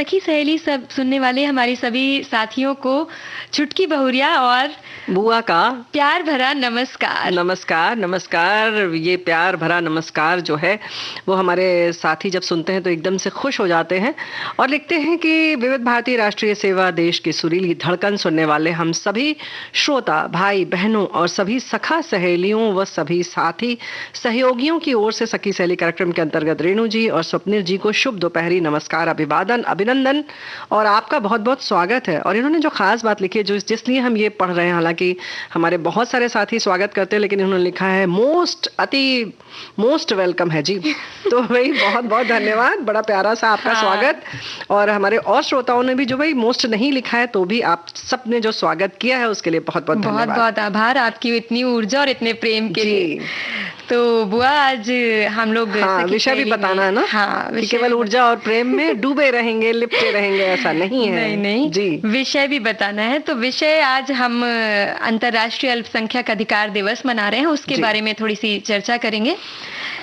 सखी सहेली सब सुनने वाले हमारी सभी साथियों को छुटकी बहुरिया और बुआ का प्यार भरा नमस्कार। नमस्कार। नमस्कार। ये प्यार भरा नमस्कार जो है वो हमारे साथी जब सुनते हैं तो एकदम से खुश हो जाते हैं और लिखते हैं कि विविध भारती राष्ट्रीय सेवा देश की सुरीली धड़कन सुनने वाले हम सभी श्रोता भाई बहनों और सभी सखा सहेलियों व सभी साथी सहयोगियों की ओर से सखी सहेली कार्यक्रम के अंतर्गत रेणु जी और स्वप्निल जी को शुभ दोपहरी नमस्कार, अभिवादन, अभिनंदन और आपका बहुत बहुत स्वागत है। और इन्होंने जो खास बात लिखी है जो जिसलिए हम ये पढ़ रहे हैं, हालांकि हमारे बहुत सारे साथी स्वागत करते हैं लेकिन इन्होंने लिखा है मोस्ट वेलकम है जी। तो भाई बहुत बहुत धन्यवाद, बड़ा प्यारा सा आपका स्वागत। और हमारे और श्रोताओं ने भी जो भाई मोस्ट नहीं लिखा है तो भी आप सबने जो स्वागत किया है उसके लिए बहुत बहुत धन्यवाद। बहुत बहुत आभार आपकी इतनी ऊर्जा और इतने प्रेम के लिए। तो बुआ आज हम लोग विषय भी बताना है ना। हाँ, केवल ऊर्जा और प्रेम में डूबे रहेंगे, लिपटे रहेंगे, ऐसा नहीं है। नहीं जी, विषय भी बताना है। तो विषय आज हम अंतर्राष्ट्रीय अल्पसंख्यक अधिकार दिवस मना रहे हैं, उसके बारे में थोड़ी सी चर्चा करेंगे।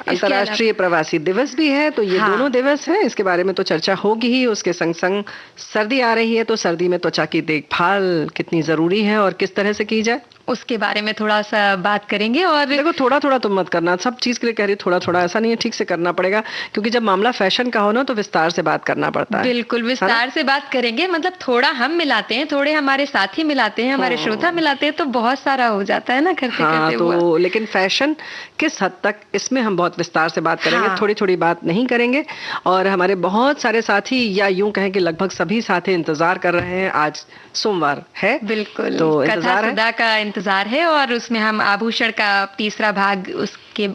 अंतर्राष्ट्रीय प्रवासी दिवस भी है तो ये दोनों दिवस हैं, इसके बारे में तो चर्चा होगी ही। उसके संग संग सर्दी आ रही है तो सर्दी में त्वचा की देखभाल कितनी जरूरी है और किस तरह से की जाए उसके बारे में थोड़ा सा बात करेंगे। और देखो थोड़ा थोड़ा तुम मत करना, सब चीज के लिए कह रही थोड़ा थोड़ा, ऐसा नहीं है, ठीक से करना पड़ेगा क्योंकि जब मामला फैशन का हो ना तो विस्तार से बात करना पड़ता है। बिल्कुल विस्तार से बात करेंगे, मतलब थोड़ा हम मिलाते हैं, थोड़े हमारे साथी मिलाते हैं, हमारे श्रोता मिलाते हैं तो बहुत सारा हो जाता है ना करते करते। तो लेकिन फैशन किस हद तक, इसमें हम बहुत विस्तार से बात करेंगे। थोड़ी थोड़ी बात नहीं करेंगे। और हमारे बहुत सारे साथी या यूं कहें कि लगभग सभी साथी इंतजार कर रहे हैं। आज सोमवार है, बिल्कुल तो कथा सुधा का इंतजार है और उसमें हम आभूषण का तीसरा भाग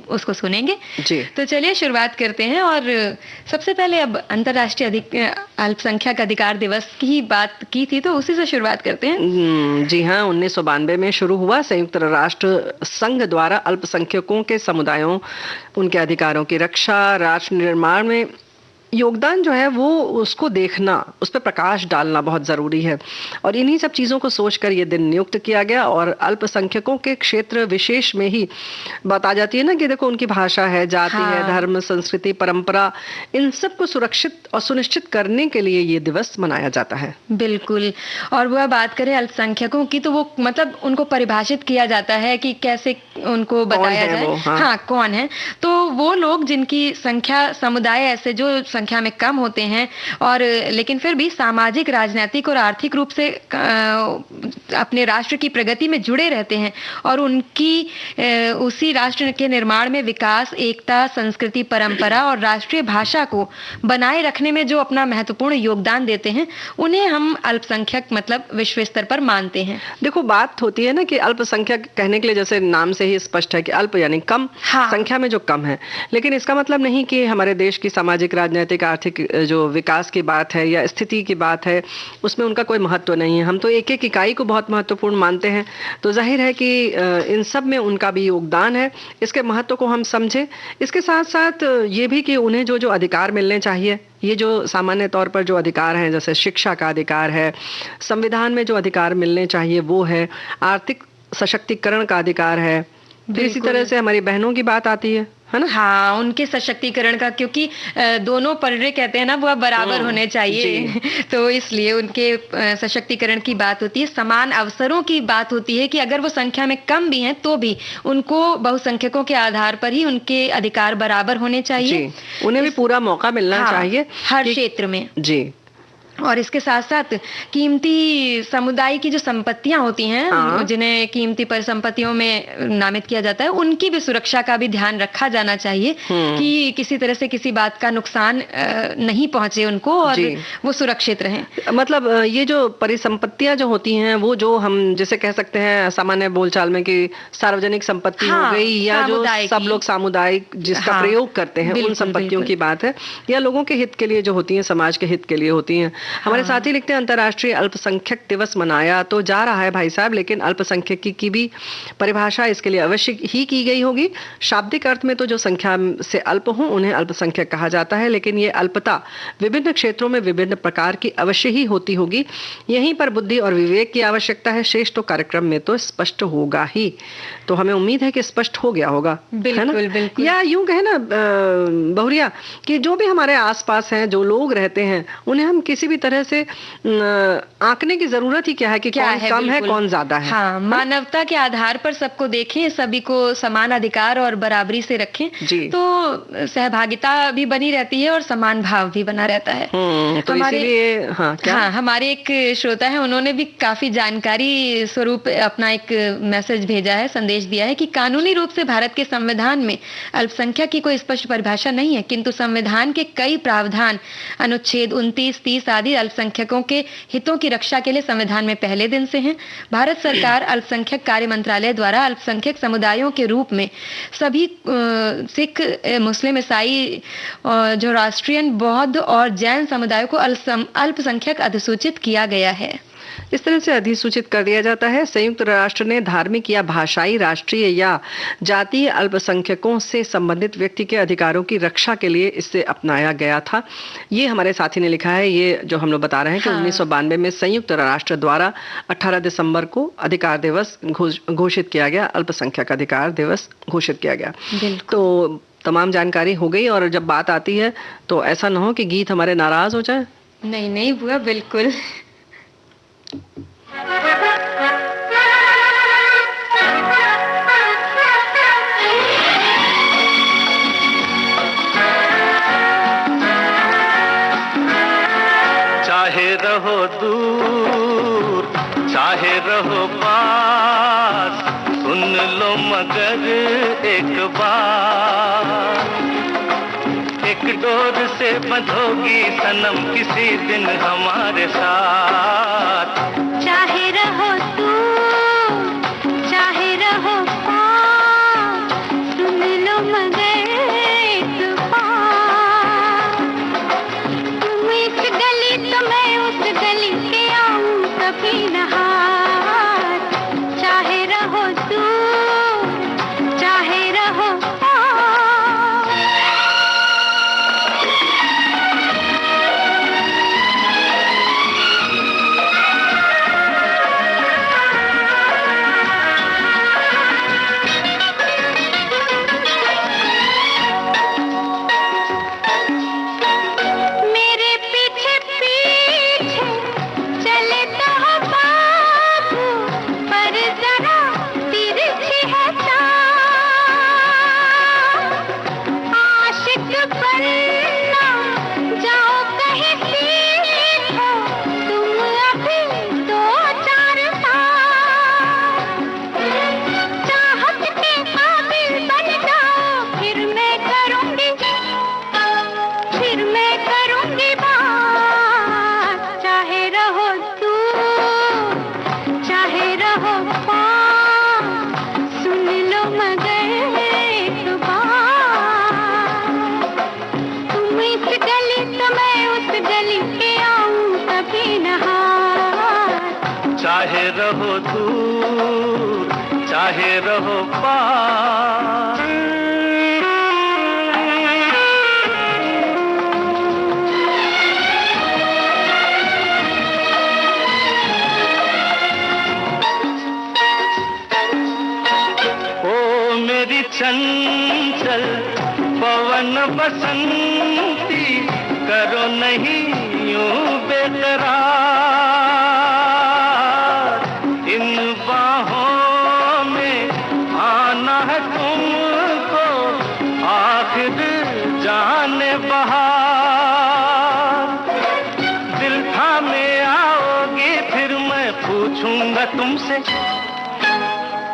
उसको सुनेंगे जी। तो चलिए शुरुआत करते हैं। और सबसे पहले अब अंतर्राष्ट्रीय अल्पसंख्यक अधिकार दिवस की बात की थी तो उसी से शुरुआत करते हैं। जी हाँ, 1992 में शुरू हुआ। संयुक्त राष्ट्र संघ द्वारा अल्पसंख्यकों के समुदायों, उनके अधिकारों की रक्षा, राष्ट्र निर्माण में योगदान जो है वो उसको देखना, उस पर प्रकाश डालना बहुत जरूरी है। और इन्हीं सब चीजों को सोचकर ये दिन नियुक्त किया गया। और अल्पसंख्यकों के क्षेत्र विशेष में ही बात आ जाती है ना कि देखो उनकी भाषा है, जाति है, धर्म, संस्कृति, परंपरा, इन सब को सुरक्षित और सुनिश्चित करने के लिए ये दिवस मनाया जाता है। बिल्कुल। और वह बात करें अल्पसंख्यकों की तो वो मतलब उनको परिभाषित किया जाता है कि कैसे उनको बताया जाए हाँ कौन है। तो वो लोग जिनकी संख्या, समुदाय ऐसे जो संख्या में कम होते हैं और लेकिन फिर भी सामाजिक, राजनीतिक और आर्थिक रूप से अपने राष्ट्र की प्रगति में जुड़े रहते हैं और उनकी उसी राष्ट्र के निर्माण में विकास, एकता, संस्कृति, परंपरा और राष्ट्रीय भाषा को बनाए रखने में जो अपना महत्वपूर्ण योगदान देते हैं उन्हें हम अल्पसंख्यक मतलब विश्व स्तर पर मानते हैं। देखो बात होती है ना कि अल्पसंख्यक कहने के लिए जैसे नाम से ही स्पष्ट है कि अल्प यानी कम, संख्या में जो कम है, लेकिन इसका मतलब नहीं कि हमारे देश की सामाजिक, राजनीतिक, आर्थिक जो विकास की बात है या स्थिति की बात है उसमें उनका कोई महत्व नहीं है। हम तो एक एक इकाई को बहुत महत्वपूर्ण मानते हैं। तो जाहिर है कि इन सब में उनका भी योगदान है, इसके महत्व को हम समझें। इसके साथ साथ ये भी कि उन्हें जो जो अधिकार मिलने चाहिए, ये जो सामान्य तौर पर जो अधिकार हैं जैसे शिक्षा का अधिकार है, संविधान में जो अधिकार मिलने चाहिए वो है, आर्थिक सशक्तिकरण का अधिकार है। इसी तरह से हमारी बहनों की बात आती है ना। हाँ, उनके सशक्तिकरण का, क्योंकि दोनों पलड़े कहते हैं ना वो बराबर होने चाहिए तो इसलिए उनके सशक्तिकरण की बात होती है। समान अवसरों की बात होती है कि अगर वो संख्या में कम भी हैं तो भी उनको बहुसंख्यकों के आधार पर ही उनके अधिकार बराबर होने चाहिए। उन्हें भी पूरा मौका मिलना चाहिए हर क्षेत्र में जी। और इसके साथ साथ कीमती समुदाय की जो संपत्तियां होती हैं जिन्हें कीमती परिसंपत्तियों में नामित किया जाता है, उनकी भी सुरक्षा का भी ध्यान रखा जाना चाहिए कि किसी तरह से किसी बात का नुकसान नहीं पहुंचे उनको और वो सुरक्षित रहें। मतलब ये जो परिसंपत्तियां जो होती हैं वो जो हम जैसे कह सकते हैं सामान्य बोलचाल में कि सार्वजनिक संपत्ति हो गई या जो सब लोग सामुदायिक जिसका प्रयोग करते हैं उन संपत्तियों की बात है, या लोगों के हित के लिए जो होती हैं, समाज के हित के लिए होती हैं। हमारे साथी लिखते हैं अंतर्राष्ट्रीय अल्पसंख्यक दिवस मनाया तो जा रहा है भाई साहब, लेकिन अल्पसंख्यक की भी परिभाषा इसके लिए अवश्य ही की गई होगी। शाब्दिक अर्थ में तो जो संख्या से अल्प हों उन्हें अल्पसंख्यक कहा जाता है, लेकिन ये अल्पता विभिन्न क्षेत्रों में विभिन्न प्रकार की अवश्य ही होती होगी। यहीं पर बुद्धि और विवेक की आवश्यकता है। शेष तो कार्यक्रम में तो स्पष्ट होगा ही। तो हमें उम्मीद है कि स्पष्ट हो गया होगा, है ना? बिल्कुल। या यूं कहे ना बहुरिया कि जो भी हमारे आसपास हैं, जो लोग रहते हैं, उन्हें हम किसी भी भी तरह से आंकने की जरूरत ही क्या है कि कौन कम है कौन ज्यादा है। हाँ, मानवता के आधार पर सबको देखें, सभी को समान अधिकार और बराबरी से रखें तो सहभागिता भी बनी रहती है और समान भाव भी बना रहता है। तो इसीलिए हाँ, हमारे एक श्रोता है, उन्होंने भी काफी जानकारी स्वरूप अपना एक मैसेज भेजा है, संदेश दिया है कि कानूनी रूप से भारत के संविधान में अल्पसंख्यक की कोई स्पष्ट परिभाषा नहीं है, किंतु संविधान के कई प्रावधान अनुच्छेद 29, 30 आदि अल्पसंख्यकों के हितों की रक्षा के लिए संविधान में पहले दिन से हैं। भारत सरकार अल्पसंख्यक कार्य मंत्रालय द्वारा अल्पसंख्यक समुदायों के रूप में सभी सिख, मुस्लिम, ईसाई, जो राष्ट्रीयन, बौद्ध और जैन समुदायों को अल्पसंख्यक अधिसूचित किया गया है। इस तरह से अधिसूचित कर दिया जाता है। संयुक्त राष्ट्र ने धार्मिक या भाषाई, राष्ट्रीय या जातीय अल्पसंख्यकों से संबंधित व्यक्ति के अधिकारों की रक्षा के लिए इसे अपनाया गया था। ये हमारे साथी ने लिखा है, ये जो हम लोग बता रहे हैं कि 1992 में संयुक्त राष्ट्र द्वारा 18 दिसंबर को अधिकार दिवस घोषित किया गया, अल्पसंख्यक अधिकार दिवस घोषित किया गया। तो तमाम जानकारी हो गई। और जब बात आती है तो ऐसा ना हो कि गीत हमारे नाराज हो जाए। नहीं नहीं बुआ, बिल्कुल। चाहे रहो दूर, चाहे रहो पास, सुन लो मगर एक बार, एक डोर से बंधोगी सनम किसी दिन हमारे साथ। चाहे रहो दूर, चाहे रहो पास, सुन लो मगर एक बार, तुम इस गली तो मैं उस गली के आऊं कभी न हार। चाहे रहो दूर, चाहे रहो रहो दूर, चाहे रहो पास। ओ मेरी चंचल पवन बसंती, करो नहीं यूं बेकरार,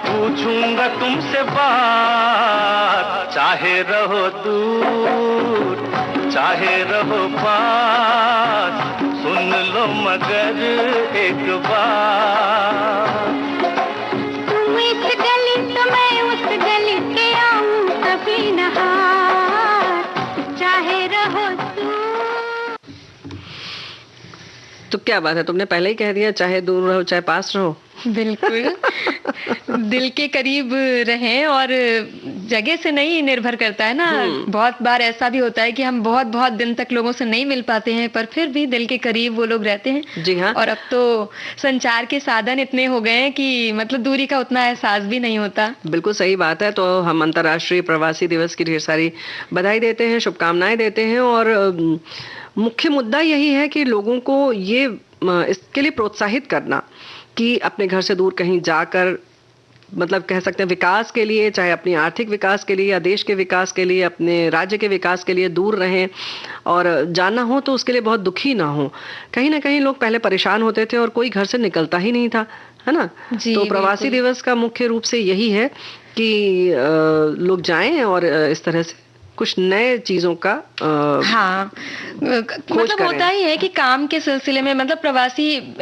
पूछूंगा तुमसे बात। चाहे रहो दूर, चाहे रहो पास, सुन लो मगर एक बार, तुम इस गली तो मैं उस गली के आऊं कभी न हार। चाहे रहो दूर। तो क्या बात है, तुमने पहले ही कह दिया चाहे दूर रहो चाहे पास रहो। बिल्कुल। दिल के करीब रहें, और जगह से नहीं निर्भर करता है ना। बहुत बार ऐसा भी होता है कि हम बहुत बहुत दिन तक लोगों से नहीं मिल पाते हैं, पर फिर भी दिल के करीब वो लोग रहते हैं। जी हाँ। और अब तो संचार के साधन इतने हो गए हैं कि मतलब दूरी का उतना एहसास भी नहीं होता। बिल्कुल सही बात है। तो हम अंतर्राष्ट्रीय प्रवासी दिवस की ढेर सारी बधाई देते हैं, शुभकामनाएं देते हैं, और मुख्य मुद्दा यही है कि लोगों को ये इसके लिए प्रोत्साहित करना कि अपने घर से दूर कहीं जाकर, मतलब कह सकते हैं विकास के लिए, चाहे अपनी आर्थिक विकास के लिए या देश के विकास के लिए, अपने राज्य के विकास के लिए दूर रहें, और जाना हो तो उसके लिए बहुत दुखी ना हो। कहीं ना कहीं लोग पहले परेशान होते थे और कोई घर से निकलता ही नहीं था, है ना। तो प्रवासी दिवस का मुख्य रूप से यही है कि लोग जाएं और इस तरह से कुछ नए चीजों का हाँ, मतलब होता ही है कि काम के सिलसिले में, मतलब प्रवासी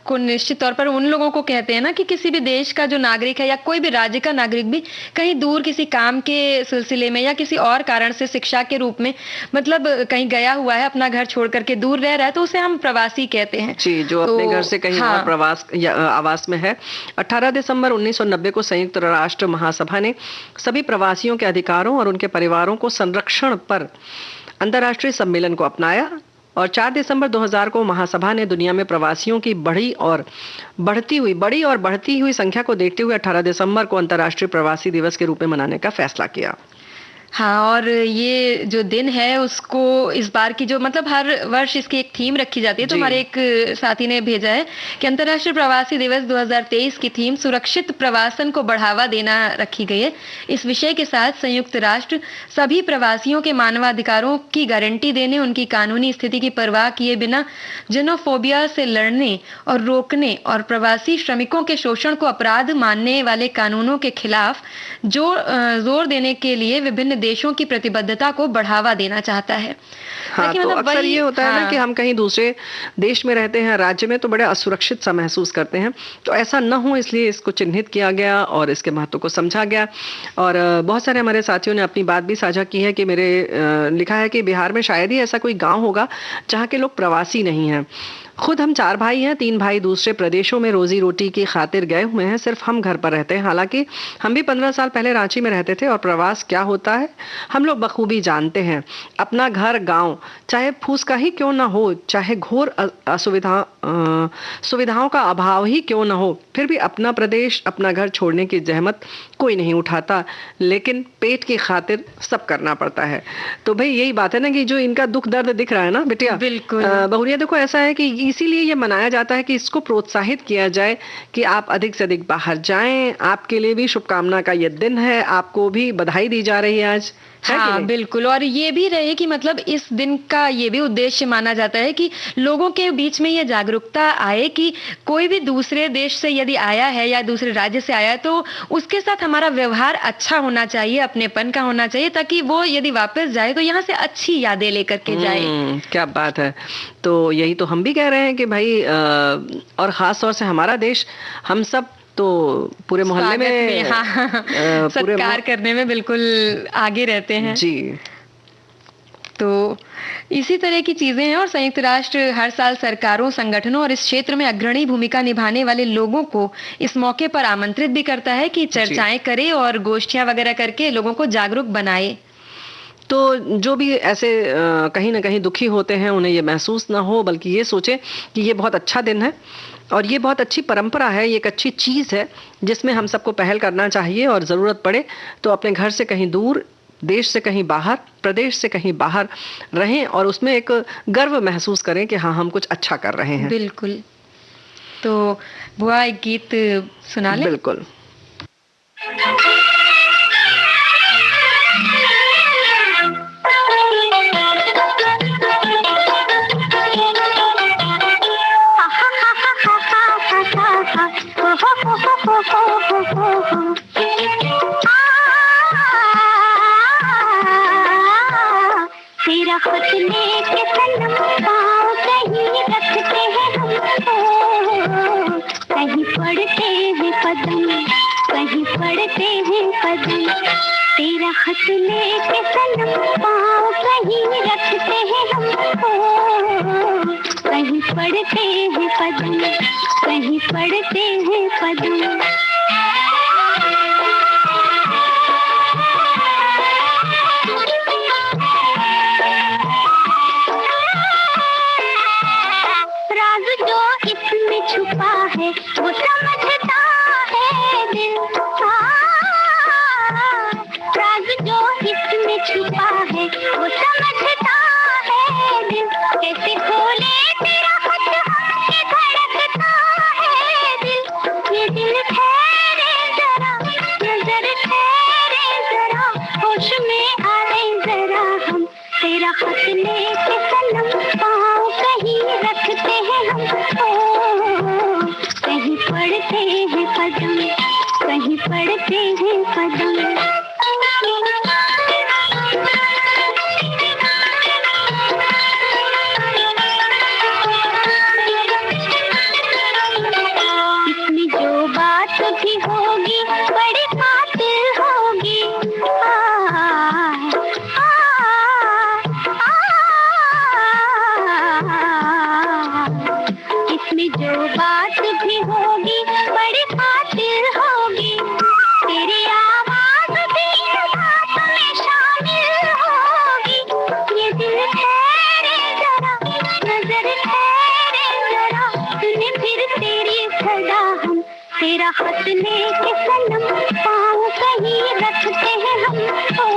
को निश्चित तौर पर उन लोगों को कहते हैं ना कि किसी भी देश का जो नागरिक है या कोई भी राज्य का नागरिक भी कहीं दूर किसी काम के सिलसिले में या किसी और कारण से, शिक्षा के रूप में, मतलब कहीं गया हुआ है, अपना घर छोड़ करके दूर रह रहा है, तो उसे हम प्रवासी कहते हैं जी, जो अपने घर से कहीं और प्रवास या आवास में है। 18 दिसंबर 1990 को संयुक्त राष्ट्र महासभा ने सभी प्रवासियों के अधिकारों और उनके परिवारों को संरक्षण पर अंतर्राष्ट्रीय सम्मेलन को अपनाया, और 4 दिसंबर 2000 को महासभा ने दुनिया में प्रवासियों की बड़ी और बढ़ती हुई संख्या को देखते हुए 18 दिसंबर को अंतर्राष्ट्रीय प्रवासी दिवस के रूप में मनाने का फैसला किया। हाँ, और ये जो दिन है उसको इस बार की जो, मतलब हर वर्ष इसकी एक थीम रखी जाती है। तो हमारे एक साथी ने भेजा है कि अंतर्राष्ट्रीय प्रवासी दिवस 2023 की थीम सुरक्षित प्रवासन को बढ़ावा देना रखी गई है। इस विषय के साथ संयुक्त राष्ट्र सभी प्रवासियों के मानवाधिकारों की गारंटी देने, उनकी कानूनी स्थिति की परवाह किए बिना जेनोफोबिया से लड़ने और रोकने और प्रवासी श्रमिकों के शोषण को अपराध मानने वाले कानूनों के खिलाफ जोर देने के लिए विभिन्न देशों की प्रतिबद्धता को बढ़ावा देना चाहता है। हाँ, तो मतलब अक्सर ये होता है ना कि हम कहीं दूसरे देश में रहते हैं, राज्य में, तो बड़े असुरक्षित सा महसूस करते हैं। तो ऐसा न हो इसलिए इसको चिन्हित किया गया और इसके महत्व को समझा गया। और बहुत सारे हमारे साथियों ने अपनी बात भी साझा की है कि लिखा है कि बिहार में शायद ही ऐसा कोई गाँव होगा जहाँ के लोग प्रवासी नहीं हैं। खुद हम 4 भाई हैं, 3 भाई दूसरे प्रदेशों में रोजी रोटी की खातिर गए हुए हैं, सिर्फ हम घर पर रहते हैं। हालांकि हम भी 15 साल पहले रांची में रहते थे और प्रवास क्या होता है हम लोग बखूबी जानते हैं। अपना घर गांव चाहे फूस का ही क्यों ना हो, चाहे घोर सुविधाओं का अभाव ही क्यों ना हो, फिर भी अपना प्रदेश, अपना घर छोड़ने की जहमत कोई नहीं उठाता, लेकिन पेट की खातिर सब करना पड़ता है। तो भाई यही बात है ना कि जो इनका दुख दर्द दिख रहा है ना बिटिया, बिल्कुल बहुरिया, देखो ऐसा है कि इसीलिए ये मनाया जाता है कि इसको प्रोत्साहित किया जाए कि आप अधिक से अधिक बाहर जाएं। आपके लिए भी शुभकामना का ये दिन है, आपको भी बधाई दी जा रही है आज। हाँ बिल्कुल, और ये भी रहे कि मतलब इस दिन का ये भी उद्देश्य माना जाता है कि लोगों के बीच में ये जागरूकता आए कि कोई भी दूसरे देश से यदि आया है या दूसरे राज्य से आया है तो उसके साथ हमारा व्यवहार अच्छा होना चाहिए, अपनेपन का होना चाहिए, ताकि वो यदि वापस जाए तो यहाँ से अच्छी यादें लेकर के जाए। क्या बात है। तो यही तो हम भी कह रहे हैं कि भाई, और खास तौर से हमारा देश, हम सब तो पूरे मोहल्ले में सत्कार करने में बिल्कुल आगे रहते हैं जी। तो इसी तरह की चीजें हैं, और संयुक्त राष्ट्र हर साल सरकारों, संगठनों और इस क्षेत्र में अग्रणी भूमिका निभाने वाले लोगों को इस मौके पर आमंत्रित भी करता है कि चर्चाएं करे और गोष्ठियां वगैरह करके लोगों को जागरूक बनाए। तो जो भी ऐसे कहीं ना कहीं दुखी होते हैं, उन्हें ये महसूस ना हो, बल्कि ये सोचे कि ये बहुत अच्छा दिन है और ये बहुत अच्छी परंपरा है, ये एक अच्छी चीज है जिसमें हम सबको पहल करना चाहिए, और जरूरत पड़े तो अपने घर से कहीं दूर, देश से कहीं बाहर, प्रदेश से कहीं बाहर रहें और उसमें एक गर्व महसूस करें कि हाँ, हम कुछ अच्छा कर रहे हैं। बिल्कुल। तो बुआ एक गीत सुना लें? बिल्कुल। तेरा खत लेके सनम पाँव कहीं रखते हैं हमको, कहीं पढ़ते हैं कदम, कहीं पढ़ते हैं कदम। तेरा खत लेके सनम पाँव कहीं रखते हैं हमको, कहीं पड़ते हैं कदम, कहीं पड़ते हैं कदम। राज जो इसमें छुपा है वो समझता है दिल, राज जो इसमें छुपा है वो समझता है दिल। कैसे खोले तेरा खत हमसे धड़कता है दिल। ये दिल ठहरे जरा, नजर ठहरे जरा, होश में आए जरा हम। तेरा खत लेके सनम पाँव कहीं रखते हैं हम, ओ कहीं पड़ते हैं कदम, कहीं पड़ते हैं कदम। इसमें जो बात भी होगी बड़ी खातिर होगी, इसमें जो बात भी होगी बड़ी खातिर होगी। तेरी आवाज भी बात में शामिल होगी। ये दिल ठहरे जरा, नजर ठहरे जरा, सुने फिर तेरी सदा हम। तेरा खत लेके सनम पाँव कहीं रखते हैं हम, ओ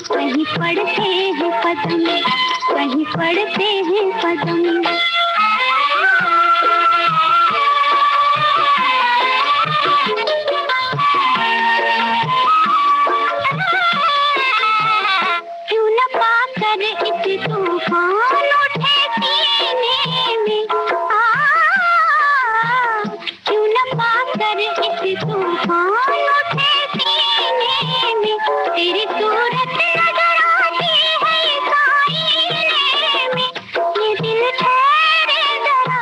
कहीं पड़ते हैं कदम, कहीं पड़ते हैं कदम। क्यों न पाकर इस तूफान उठे सीने में, क्यों न पाकर इस तूफान उठे सीने में। तेरी सूरत नजर आती है साईने में। ये दिल ठहरे जरा,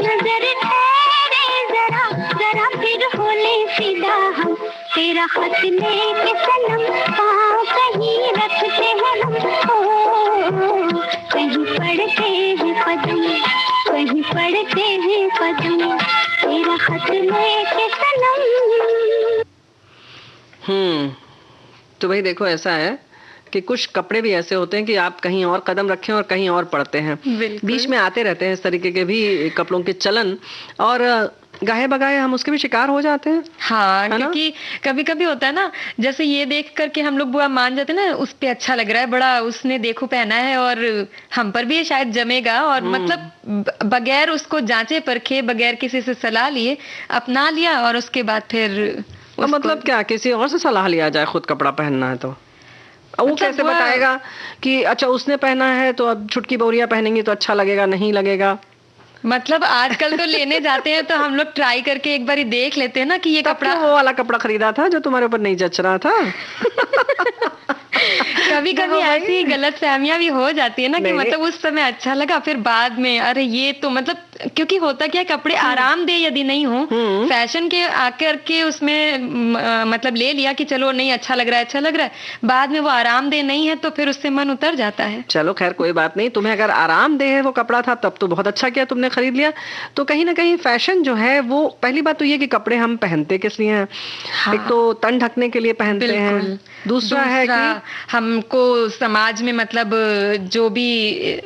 नजर ठहरे जरा, जरा फिर होले फिदा हम। तेरा खत लेके सनम पाँव कहीं रखते हैं हम, ओ कहीं पड़ते हैं कदम, कहीं पड़ते हैं कदम। तेरा खत लेके सनम। तो भाई देखो, ऐसा है कि कुछ कपड़े भी ऐसे होते हैं कि आप कहीं और कदम रखें और कहीं और पड़ते हैं। बीच में आते रहते हैं इस तरीके के भी कपड़ों के चलन, और गाहे बगाहे हम उसके भी शिकार हो जाते हैं। हाँ, क्योंकि कभी कभी होता है ना, जैसे ये देख करके हम लोग बुआ मान जाते हैं ना, उस पे अच्छा लग रहा है बड़ा, उसने देखो पहना है और हम पर भी ये शायद जमेगा, और मतलब बगैर उसको जांचे परखे, बगैर किसी से सलाह लिए अपना लिया, और उसके बाद फिर मतलब क्या किसी और से सलाह लिया जाए खुद कपड़ा पहनना है तो वो मतलब कैसे बताएगा कि अच्छा उसने पहना है तो अब छुटकी बोरिया पहनेंगी तो अच्छा लगेगा, नहीं लगेगा। मतलब आजकल तो लेने जाते हैं तो हम लोग ट्राई करके एक बार ही देख लेते हैं ना कि ये कपड़ा, वो वाला कपड़ा खरीदा था जो तुम्हारे ऊपर नहीं जच रहा था। कभी कभी ऐसी गलत फहमियां भी हो जाती है ना कि मतलब उस समय अच्छा लगा, फिर बाद में अरे ये तो मतलब, क्योंकि होता क्या, कपड़े आरामदेह यदि नहीं हो, फैशन के आकर के उसमें मतलब ले लिया कि चलो नहीं अच्छा लग रहा है, अच्छा लग रहा है, बाद में वो आरामदेह नहीं है तो फिर उससे मन उतर जाता है। चलो खैर कोई बात नहीं, तुम्हें अगर आरामदेह है वो कपड़ा था तब तो बहुत अच्छा किया तुमने खरीद लिया। तो कहीं ना कहीं फैशन जो है वो, पहली बात तो ये कि कपड़े हम पहनते किस लिए हैं। हाँ। एक तो तन ढकने के लिए पहनते हैं, दूसरा है कि हमको समाज में मतलब जो भी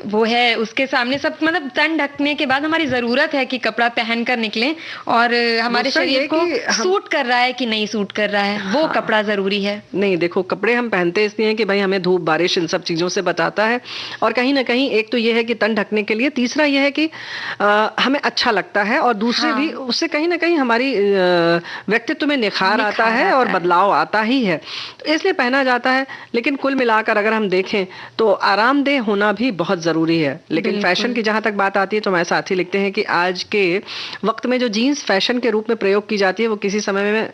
वो है उसके सामने सब, मतलब तन ढकने के बाद हमारी जरूरत है कि कपड़ा पहन कर निकले, और हमारे शरीर को सूट कर रहा है कि नहीं सूट कर रहा है, वो कपड़ा जरूरी है। नहीं देखो, कपड़े हम पहनते इसलिए हैं कि भाई हमें धूप बारिश इन सब चीजों से बचाता है, और कहीं ना कहीं एक तो ये है कि तन ढकने के लिए, तीसरा ये है कि हमें अच्छा लगता है, और दूसरे भी उससे कहीं ना कहीं हमारी व्यक्तित्व में निखार आता है और बदलाव आता ही है, तो इसलिए पहना जाता है। लेकिन कुल मिलाकर अगर हम देखें तो आरामदेह होना भी बहुत जरूरी है। लेकिन फैशन की जहां तक बात आती है तो हमारे साथी लिखते हैं कि आज के वक्त में जो जीन्स फैशन के रूप में प्रयोग की जाती है वो किसी समय में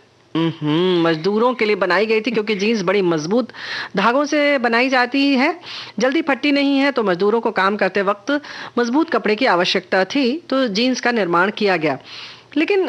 मजदूरों के लिए बनाई गई थी, क्योंकि जीन्स बड़ी मजबूत धागों से बनाई जाती है, जल्दी फटती नहीं है, तो मजदूरों को काम करते वक्त मजबूत कपड़े की आवश्यकता थी, तो जीन्स का निर्माण किया गया। लेकिन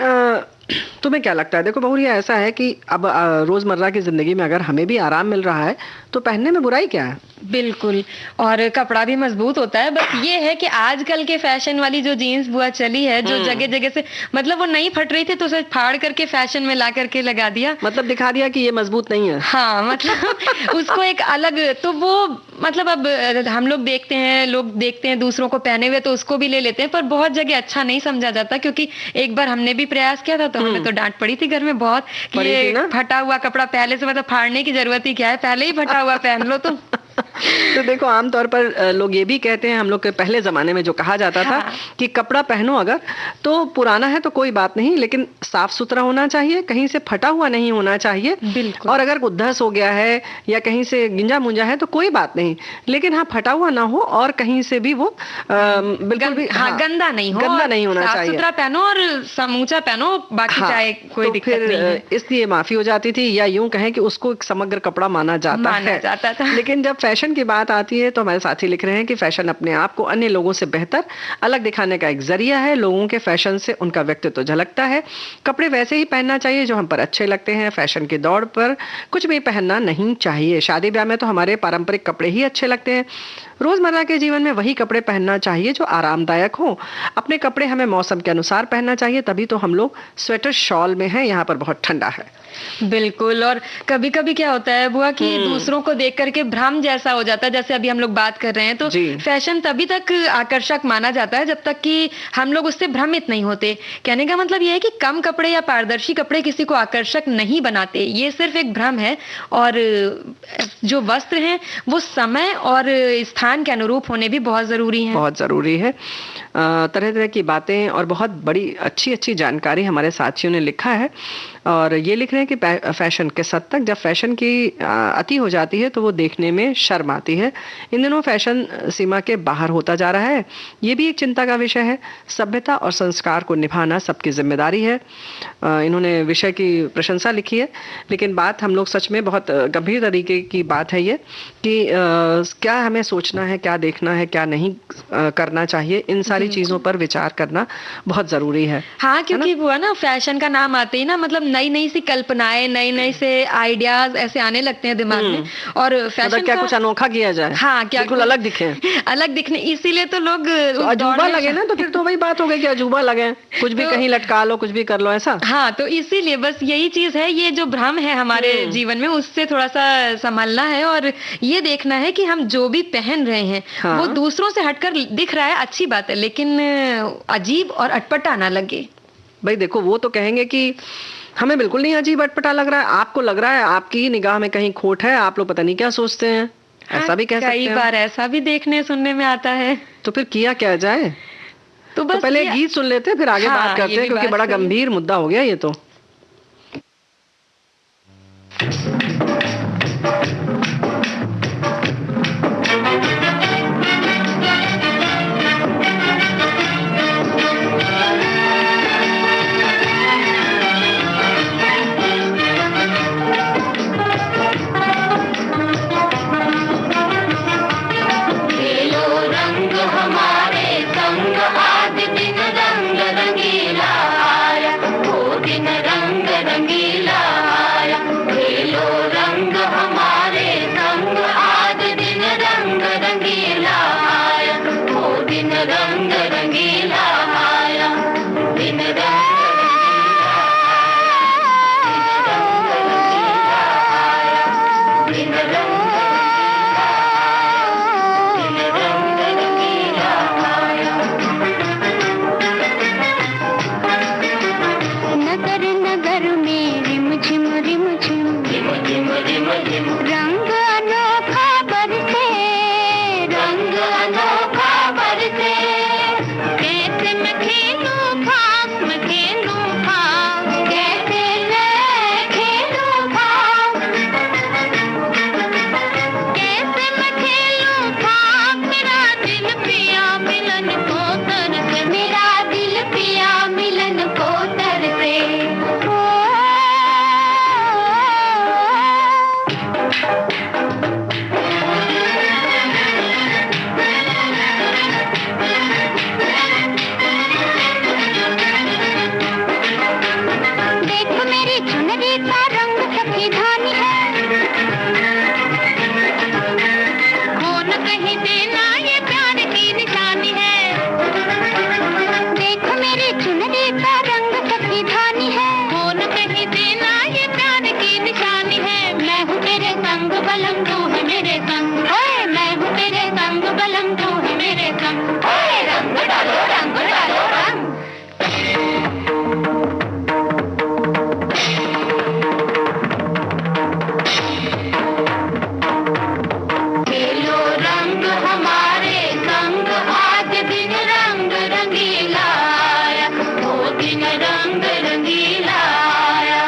तुम्हें क्या लगता है? देखो बहुरिया, ऐसा है कि अब रोजमर्रा की जिंदगी में अगर हमें भी आराम मिल रहा है तो पहनने में बुराई क्या है? बिल्कुल, और कपड़ा भी मजबूत होता है। बस ये है कि आजकल के फैशन वाली जो जीन्स बुआ चली है, जो जगह जगह से, मतलब वो नहीं फट रही थी तो उसे फाड़ करके फैशन में ला करके लगा दिया, मतलब दिखा दिया कि ये मजबूत नहीं है। हाँ, मतलब उसको एक अलग, तो वो मतलब अब हम लोग देखते हैं दूसरों को पहने हुए तो उसको भी ले लेते हैं, पर बहुत जगह अच्छा नहीं समझा जाता, क्योंकि एक बार हमने भी प्रयास किया था तो हमें तो डांट पड़ी थी घर में बहुत कि ये फटा हुआ कपड़ा पहले से, मतलब फाड़ने की जरूरत ही क्या है, पहले ही फटा हुआ पहन लो तुम। तो देखो, आमतौर पर लोग ये भी कहते हैं, हम लोग के पहले जमाने में जो कहा जाता था कि कपड़ा पहनो अगर तो पुराना है तो कोई बात नहीं, लेकिन साफ सुथरा होना चाहिए, कहीं से फटा हुआ नहीं होना चाहिए। बिल्कुल। और अगर उद्धस हो गया है या कहीं से गिंजा मुंजा है तो कोई बात नहीं, लेकिन हाँ, फटा हुआ ना हो और कहीं से भी वो बिल्कुल भी गंदा नहीं हो, गंदा नहीं होना चाहिए। साफ सुथरा पहनो और समूचा पहनो, बाकी चाहे कोई दिक्कत नहीं है। इसलिए माफी हो जाती थी, या यूं कहें कि उसको एक समग्र कपड़ा माना जाता था। लेकिन जब फैशन की बात आती है तो हमारे साथी लिख रहे हैं कि फैशन अपने आप को अन्य लोगों से बेहतर अलग दिखाने का एक जरिया है। लोगों के फैशन से उनका व्यक्तित्व झलकता है। कपड़े वैसे ही पहनना चाहिए जो हम पर अच्छे लगते हैं। फैशन की दौड़ पर कुछ भी पहनना नहीं चाहिए। शादी ब्याह में तो हमारे पारंपरिक कपड़े ही अच्छे लगते हैं। रोजमर्रा के जीवन में वही कपड़े पहनना चाहिए जो आरामदायक हो। अपने कपड़े हमें मौसम के अनुसार पहनना चाहिए, तभी तो हम लोग स्वेटर शॉल में हैं, यहाँ पर बहुत ठंडा है। बिल्कुल। और कभी कभी क्या होता है बुआ कि दूसरों को देख करके भ्रम जैसा हो जाता है, जैसे अभी हम लोग बात कर रहे हैं, तो फैशन तभी तक आकर्षक माना जाता है जब तक कि हम लोग उससे भ्रमित नहीं होते। कहने का मतलब यह है कि कम कपड़े या पारदर्शी कपड़े किसी को आकर्षक नहीं बनाते, ये सिर्फ एक भ्रम है। और जो वस्त्र हैं वो समय और स्थान के अनुरूप होने भी बहुत जरूरी है। बहुत जरूरी है। तरह तरह की बातें और बहुत बड़ी अच्छी अच्छी जानकारी हमारे साथियों ने लिखा है, और ये लिख रहे हैं कि फैशन किस हद तक, जब फैशन की अति हो जाती है तो वो देखने में शर्म आती है। इन दिनों फैशन सीमा के बाहर होता जा रहा है, ये भी एक चिंता का विषय है। सभ्यता और संस्कार को निभाना सबकी जिम्मेदारी है। इन्होंने विषय की प्रशंसा लिखी है, लेकिन बात हम लोग सच में बहुत गंभीर तरीके की बात है ये कि क्या हमें सोचना है, क्या देखना है, क्या नहीं करना चाहिए, इन सारी चीजों पर विचार करना बहुत जरूरी है। हाँ, क्योंकि वो है ना, फैशन का नाम आते ही ना, मतलब नई नई सी कल्पनाएं, नई नई से आइडियाज ऐसे आने लगते हैं दिमाग में। और फैशन मतलब क्या कुछ अनोखा किया जाए, हाँ, क्या बिल्कुल अलग दिखे, अलग दिखने, इसीलिए तो लोग अजूबा लगे ना, तो फिर तो वही बात हो गई कि अजूबा लगे, कुछ भी कहीं लटका लो, कुछ भी कर लो, ऐसा। हाँ, तो इसीलिए बस यही चीज है, ये जो भ्रम है हमारे जीवन में, उससे थोड़ा सा संभलना है और ये देखना है कि हम जो भी पहन रहे हैं वो दूसरों से हटकर दिख रहा है, अच्छी बात है, लेकिन अजीब और अटपटा ना लगे। भाई देखो, वो तो कहेंगे कि हमें बिल्कुल नहीं अजीब अटपटा लग रहा है, आपको लग रहा है, आपकी निगाह में कहीं खोट है, आप लोग पता नहीं क्या सोचते हैं, ऐसा भी कह सकते हैं। कई बार ऐसा भी देखने सुनने में आता है। तो फिर किया क्या जाए? तो पहले गीत सुन लेते हैं, फिर आगे बात करते हैं, क्योंकि बड़ा गंभीर मुद्दा हो गया ये तो। का रंग सखी धानी है, हो न कहीं देना ये प्यार की निशानी है। देख मेरी चुनरी का रंग सखी धानी है, हो न कहीं देना ये प्यार की निशानी है। मैं हूँ तेरे संग बलम तू है मेरे संग, ओए मैं हूँ तेरे संग बलम तू है मेरे संग, ओए रंग डालो रंग डालो रंग। खेलो रंग हमारे संग, आज दिन रंग रंगीला आया, वो दिन रंग रंगीला आया।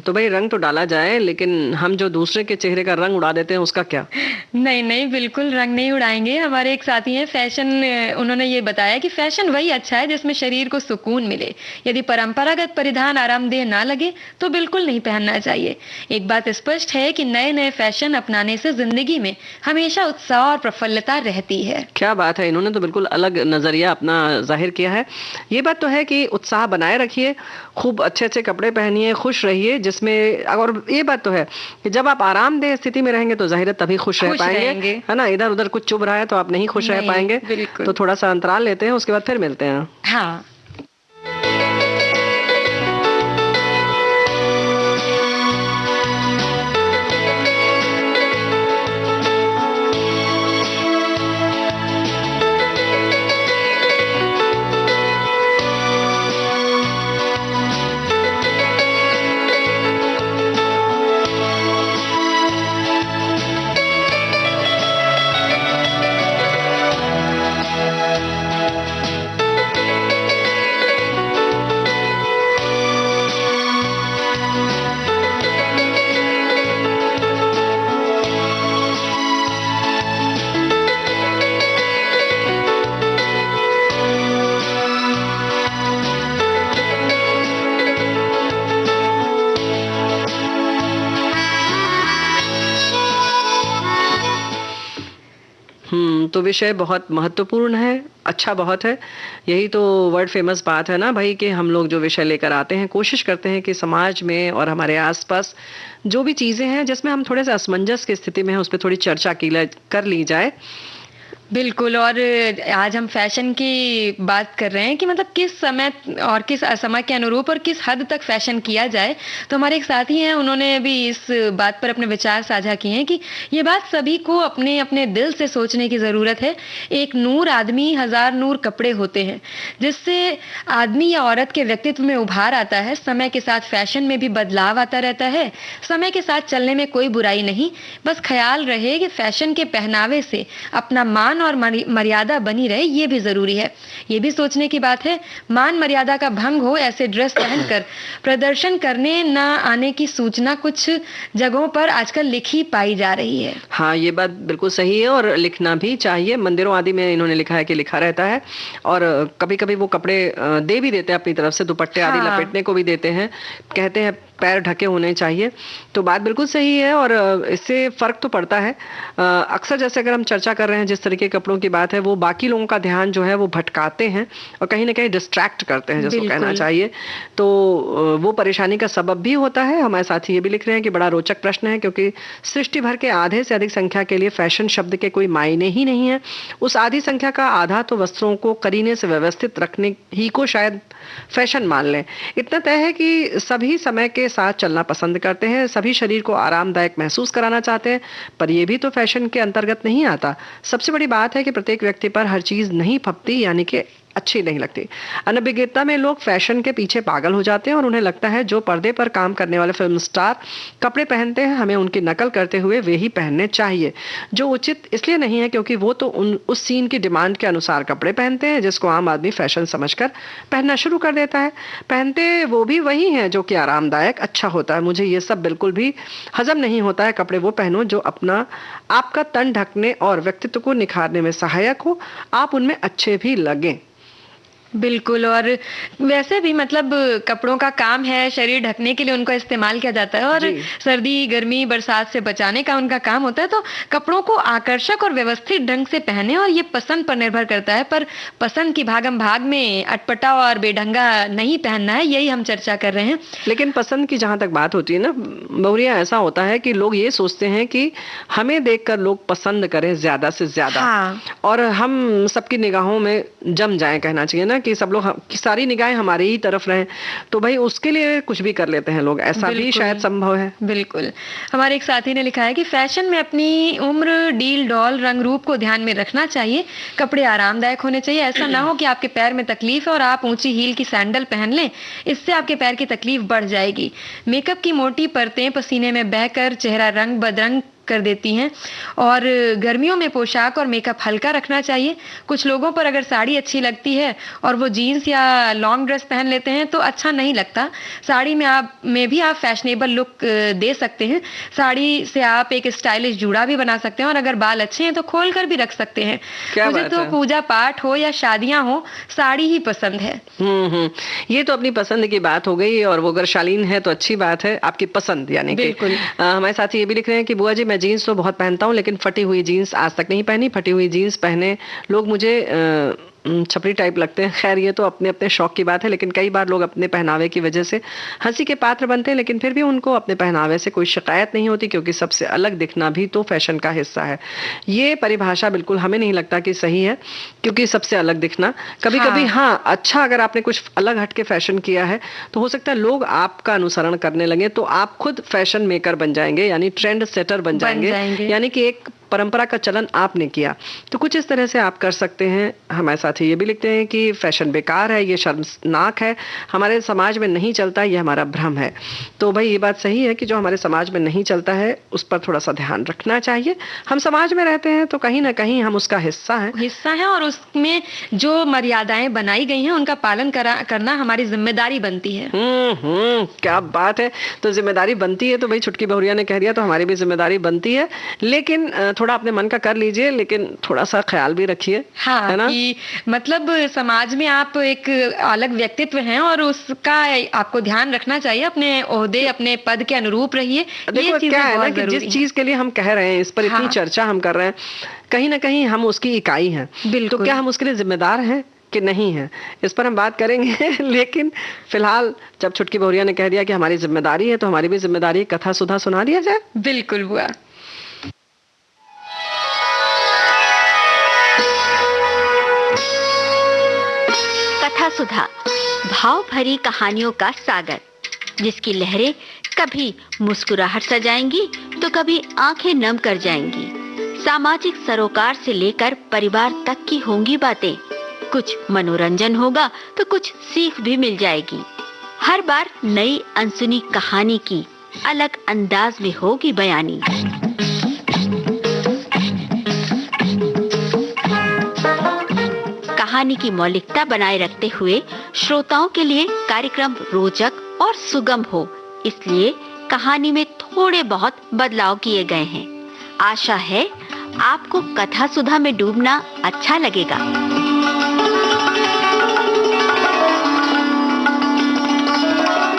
तो भाई रंग तो डाला जाए, लेकिन हम जो दूसरे के चेहरे का रंग उड़ा देते हैं उसका क्या? नहीं नहीं, बिल्कुल रंग नहीं उड़ाएंगे। हमारे एक साथी हैं फैशन, उन्होंने ये बताया कि फैशन वही अच्छा है जिसमें शरीर को सुकून मिले। यदि परंपरागत परिधान आरामदेह ना लगे तो बिल्कुल नहीं पहनना चाहिए। एक बात स्पष्ट है कि नए नए फैशन अपनाने से जिंदगी में हमेशा उत्साह और प्रफुल्लता रहती है। क्या बात है, इन्होंने तो बिल्कुल अलग नजरिया अपना जाहिर किया है। ये बात तो है कि उत्साह बनाए रखिए, खूब अच्छे अच्छे कपड़े पहनिए, खुश रहिए, जिसमें और ये बात तो है कि जब आप आरामदेह स्थिति में रहेंगे तो जाहिर है तभी खुश रह पाएंगे, है ना। इधर उधर कुछ चुभ रहा है तो आप नहीं खुश रह पाएंगे। तो थोड़ा सा अंतराल लेते हैं, उसके बाद फिर मिलते हैं। हाँ। तो विषय बहुत महत्वपूर्ण है, अच्छा बहुत है। यही तो वर्ल्ड फेमस बात है ना भाई, कि हम लोग जो विषय लेकर आते हैं कोशिश करते हैं कि समाज में और हमारे आसपास जो भी चीजें हैं जिसमें हम थोड़े से असमंजस की स्थिति में हैं उस पर थोड़ी चर्चा कर ली जाए। बिल्कुल। और आज हम फैशन की बात कर रहे हैं कि मतलब किस समय और किस समय के अनुरूप और किस हद तक फैशन किया जाए। तो हमारे एक साथी हैं, उन्होंने भी इस बात पर अपने विचार साझा किए हैं कि ये बात सभी को अपने अपने दिल से सोचने की ज़रूरत है। एक नूर आदमी हजार नूर कपड़े होते हैं, जिससे आदमी या औरत के व्यक्तित्व में उभार आता है। समय के साथ फैशन में भी बदलाव आता रहता है। समय के साथ चलने में कोई बुराई नहीं, बस ख्याल रहे कि फैशन के पहनावे से अपना मान मान और मर्यादा बनी रहे, ये भी जरूरी है। ये भी सोचने की बात है, मान मर्यादा का भंग हो ऐसे ड्रेस पहनकर प्रदर्शन करने न आने की सूचना कुछ जगहों पर आजकल लिखी पाई जा रही है। हाँ, ये बात बिल्कुल सही है और लिखना भी चाहिए। मंदिरों आदि में इन्होंने लिखा है कि लिखा रहता है, और कभी कभी वो कपड़े दे भी देते हैं अपनी तरफ से, दुपट्टे आदि लपेटने को भी देते हैं, कहते हैं पैर ढके होने चाहिए। तो बात बिल्कुल सही है और इससे फर्क तो पड़ता है। अक्सर जैसे अगर हम चर्चा कर रहे हैं जिस तरीके के कपड़ों की बात है, वो बाकी लोगों का ध्यान जो है वो भटकाते हैं और कहीं ना कहीं डिस्ट्रैक्ट करते हैं, जिसको कहना चाहिए। तो वो परेशानी का सबब भी होता है। हमारे साथी ये भी लिख रहे हैं कि बड़ा रोचक प्रश्न है, क्योंकि सृष्टि भर के आधे से अधिक संख्या के लिए फैशन शब्द के कोई मायने ही नहीं है। उस आधी संख्या का आधा तो वस्त्रों को करीने से व्यवस्थित रखने ही को शायद फैशन मान लें। इतना तय है कि सभी समय के साथ चलना पसंद करते हैं, सभी शरीर को आरामदायक महसूस कराना चाहते हैं, पर यह भी तो फैशन के अंतर्गत नहीं आता। सबसे बड़ी बात है कि प्रत्येक व्यक्ति पर हर चीज नहीं फपती, यानी कि अच्छी नहीं लगती। अनभिज्ञता में लोग फैशन के पीछे पागल हो जाते हैं और उन्हें लगता है जो पर्दे पर काम करने वाले फिल्म स्टार कपड़े पहनते हैं, हमें उनकी नकल करते हुए वे ही पहनने चाहिए, जो उचित इसलिए नहीं है क्योंकि वो तो उस सीन की डिमांड के अनुसार कपड़े पहनते हैं, जिसको आम आदमी फैशन समझकर पहनना शुरू कर देता है। पहनते वो भी वही हैं जो कि आरामदायक अच्छा होता है। मुझे ये सब बिल्कुल भी हजम नहीं होता है। कपड़े वो पहनो जो आपका तन ढकने और व्यक्तित्व को निखारने में सहायक हो, आप उनमें अच्छे भी लगें। बिल्कुल। और वैसे भी मतलब कपड़ों का काम है शरीर ढकने के लिए, उनका इस्तेमाल किया जाता है और सर्दी गर्मी बरसात से बचाने का उनका काम होता है। तो कपड़ों को आकर्षक और व्यवस्थित ढंग से पहने, और ये पसंद पर निर्भर करता है। पर पसंद की भागम भाग में अटपटा और बेढंगा नहीं पहनना है, यही हम चर्चा कर रहे हैं। लेकिन पसंद की जहां तक बात होती है ना बहुरिया, ऐसा होता है कि लोग ये सोचते हैं कि हमें देखकर लोग पसंद करें ज्यादा से ज्यादा, और हम सबकी निगाहों में जम जाएं, कहना चाहिए ना, कि सब लोग सारी निगाहें हमारी ही तरफ रहें। तो भाई उसके लिए कुछ भी कर लेते हैं लोग, ऐसा भी शायद संभव है। बिल्कुल। हमारे एक साथी ने लिखा है कि फैशन में अपनी उम्र, डील डॉल, रंग रूप को ध्यान में रखना चाहिए। कपड़े आरामदायक होने चाहिए। ऐसा ना हो कि आपके पैर में तकलीफ है और आप ऊंची हील की सैंडल पहन लें, इससे आपके पैर की तकलीफ बढ़ जाएगी। मेकअप की मोटी परतें पसीने में बहकर चेहरा रंग बदरंग कर देती हैं। और गर्मियों में पोशाक और मेकअप हल्का रखना चाहिए। कुछ लोगों पर अगर साड़ी अच्छी लगती है और वो जीन्स या लॉन्ग ड्रेस पहन लेते हैं तो अच्छा नहीं लगता। साड़ी में भी आप फैशनेबल लुक दे सकते हैं। साड़ी से आप एक स्टाइलिश जूड़ा भी बना सकते हैं, और अगर बाल अच्छे हैं तो खोल कर भी रख सकते हैं। मुझे तो पूजा पाठ हो या शादियां हो, साड़ी ही पसंद है। ये तो अपनी पसंद की बात हो गई, और वो अगर शालीन है तो अच्छी बात है, आपकी पसंद यानी कि। हमारे साथी ये भी लिख रहे हैं कि बुआ जी मैं जीन्स तो बहुत पहनता हूँ, लेकिन फटी हुई जीन्स आज तक नहीं पहनी। फटी हुई जीन्स पहने लोग मुझे छपरी टाइप लगते हैं। खैर ये तो अपने अपने शौक की बात है, लेकिन कई बार लोग अपने पहनावे की वजह से हंसी के पात्र बनते हैं, लेकिन फिर भी उनको अपने पहनावे से कोई शिकायत नहीं होती, क्योंकि सबसे अलग दिखना भी तो फैशन का हिस्सा है। ये परिभाषा बिल्कुल हमें नहीं लगता कि सही है, क्योंकि सबसे अलग दिखना कभी कभी अच्छा, अगर आपने कुछ अलग हटके फैशन किया है तो हो सकता है लोग आपका अनुसरण करने लगे, तो आप खुद फैशन मेकर बन जाएंगे, यानी ट्रेंड सेटर बन जाएंगे। यानी कि एक परंपरा का चलन आपने किया, तो कुछ इस तरह से आप कर सकते हैं। हमारे साथी ये भी लिखते हैं कि फैशन बेकार है, ये शर्मनाक है, हमारे समाज में नहीं चलता, ये हमारा भ्रम है। तो भाई ये बात सही है कि जो हमारे समाज में नहीं चलता है उस पर थोड़ा सा ध्यान रखना चाहिए। हम समाज में रहते हैं तो कहीं ना कहीं हम उसका हिस्सा है, और उसमें जो मर्यादाएं बनाई गई हैं उनका पालन करना हमारी जिम्मेदारी बनती है। क्या बात है। तो जिम्मेदारी बनती है, तो भाई छुटकी बहुरिया ने कह दिया, तो हमारी भी जिम्मेदारी बनती है। लेकिन थोड़ा अपने मन का कर लीजिए, लेकिन थोड़ा सा ख्याल भी रखिए, है ना? कि मतलब समाज में आप एक अलग व्यक्तित्व हैं और उसका आपको ध्यान रखना चाहिए। अपने ओहदे, अपने पद के अनुरूप रहिए। देखो क्या है ना कि जिस चीज के लिए हम कह रहे हैं, इस पर इतनी चर्चा हम कर रहे हैं, कहीं ना कहीं हम उसकी इकाई हैं। तो क्या हम उसके लिए जिम्मेदार हैं कि नहीं है, इस पर हम बात करेंगे। लेकिन फिलहाल जब छुटकी बहुरिया ने कह दिया कि हमारी जिम्मेदारी है, तो हमारी भी जिम्मेदारी कथा सुधा सुना दिया जाए। बिल्कुल बुआ। कथा सुधा, भाव भरी कहानियों का सागर, जिसकी लहरें कभी मुस्कुराहट सजाएंगी तो कभी आंखें नम कर जाएंगी। सामाजिक सरोकार से लेकर परिवार तक की होंगी बातें। कुछ मनोरंजन होगा तो कुछ सीख भी मिल जाएगी। हर बार नई अनसुनी कहानी की अलग अंदाज में होगी बयानी। कहानी की मौलिकता बनाए रखते हुए श्रोताओं के लिए कार्यक्रम रोचक और सुगम हो, इसलिए कहानी में थोड़े बहुत बदलाव किए गए हैं। आशा है आपको कथा सुधा में डूबना अच्छा लगेगा।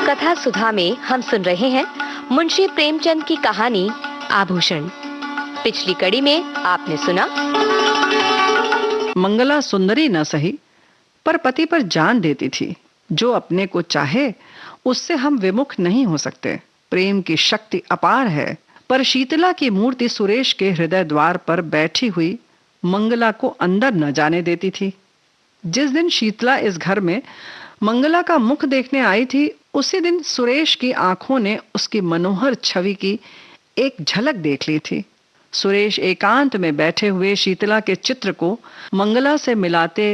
कथा सुधा में हम सुन रहे हैं मुंशी प्रेमचंद की कहानी आभूषण। पिछली कड़ी में आपने सुना मंगला सुंदरी न सही पर पति पर जान देती थी। जो अपने को चाहे उससे हम विमुख नहीं हो सकते। प्रेम की शक्ति अपार है, पर शीतला की मूर्ति सुरेश के हृदय द्वार पर बैठी हुई मंगला को अंदर न जाने देती थी। जिस दिन शीतला इस घर में मंगला का मुख देखने आई थी, उसी दिन सुरेश की आंखों ने उसकी मनोहर छवि की एक झलक देख ली थी। सुरेश एकांत में बैठे हुए शीतला के चित्र को मंगला से मिलाते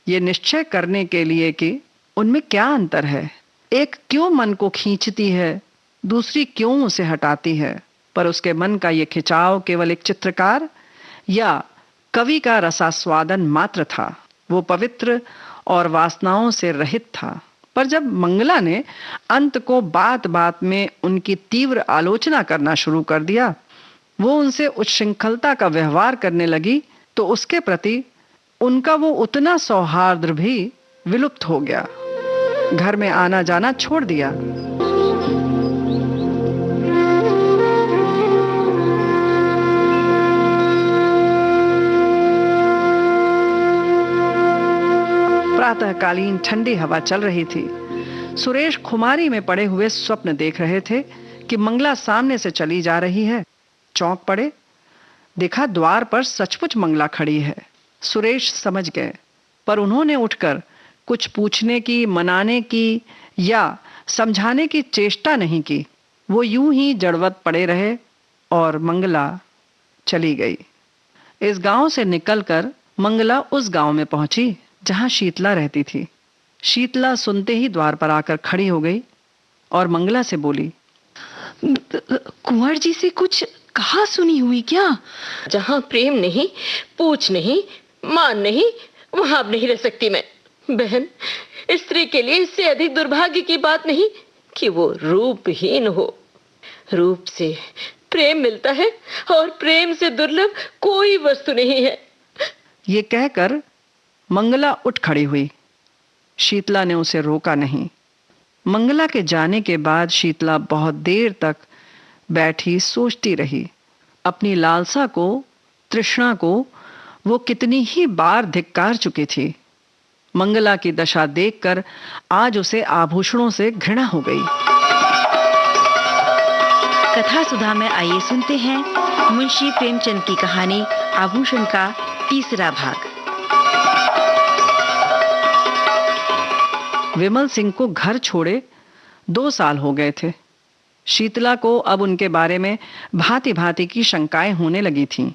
ये निश्चय करने के लिए कि उनमें क्या अंतर है, एक क्यों मन को खींचती है, दूसरी क्यों उसे हटाती है। पर उसके मन का ये खिंचाव केवल एक चित्रकार या कवि का रसास्वादन मात्र था। वो पवित्र और वासनाओं से रहित था। पर जब मंगला ने अंत को बात बात में उनकी तीव्र आलोचना करना शुरू कर दिया, वो उनसे उच्छृंखलता का व्यवहार करने लगी, तो उसके प्रति उनका वो उतना सौहार्द भी विलुप्त हो गया। घर में आना जाना छोड़ दिया। प्रातःकालीन ठंडी हवा चल रही थी। सुरेश खुमारी में पड़े हुए स्वप्न देख रहे थे कि मंगला सामने से चली जा रही है। चौंक पड़े, देखा द्वार पर सचमुच मंगला खड़ी है। सुरेश समझ गए, पर उन्होंने उठकर कुछ पूछने की, मनाने की या समझाने की चेष्टा नहीं की। वो यूं ही जड़वत पड़े रहे और मंगला चली गई। इस गांव से निकलकर मंगला उस गांव में पहुंची जहां शीतला रहती थी। शीतला सुनते ही द्वार पर आकर खड़ी हो गई और मंगला से बोली, कुंवर जी से कुछ कहा सुनी हुई क्या? जहां प्रेम नहीं, पूछ नहीं, मान नहीं, वहां अब नहीं रह सकती मैं। बहन, स्त्री के लिए इससे अधिक दुर्भाग्य की बात नहीं कि वो रूपहीन हो। रूप से प्रेम मिलता है और प्रेम से दुर्लभ कोई वस्तु नहीं है। ये कहकर मंगला उठ खड़ी हुई। शीतला ने उसे रोका नहीं। मंगला के जाने के बाद शीतला बहुत देर तक बैठी सोचती रही। अपनी लालसा को, तृष्णा को वो कितनी ही बार धिक्कार चुकी थी। मंगला की दशा देखकर आज उसे आभूषणों से घृणा हो गई। कथा सुधा में आइए सुनते हैं मुंशी प्रेमचंद की कहानी आभूषण का तीसरा भाग। विमल सिंह को घर छोड़े 2 साल हो गए थे। शीतला को अब उनके बारे में भांति भांति की शंकाएं होने लगी थीं।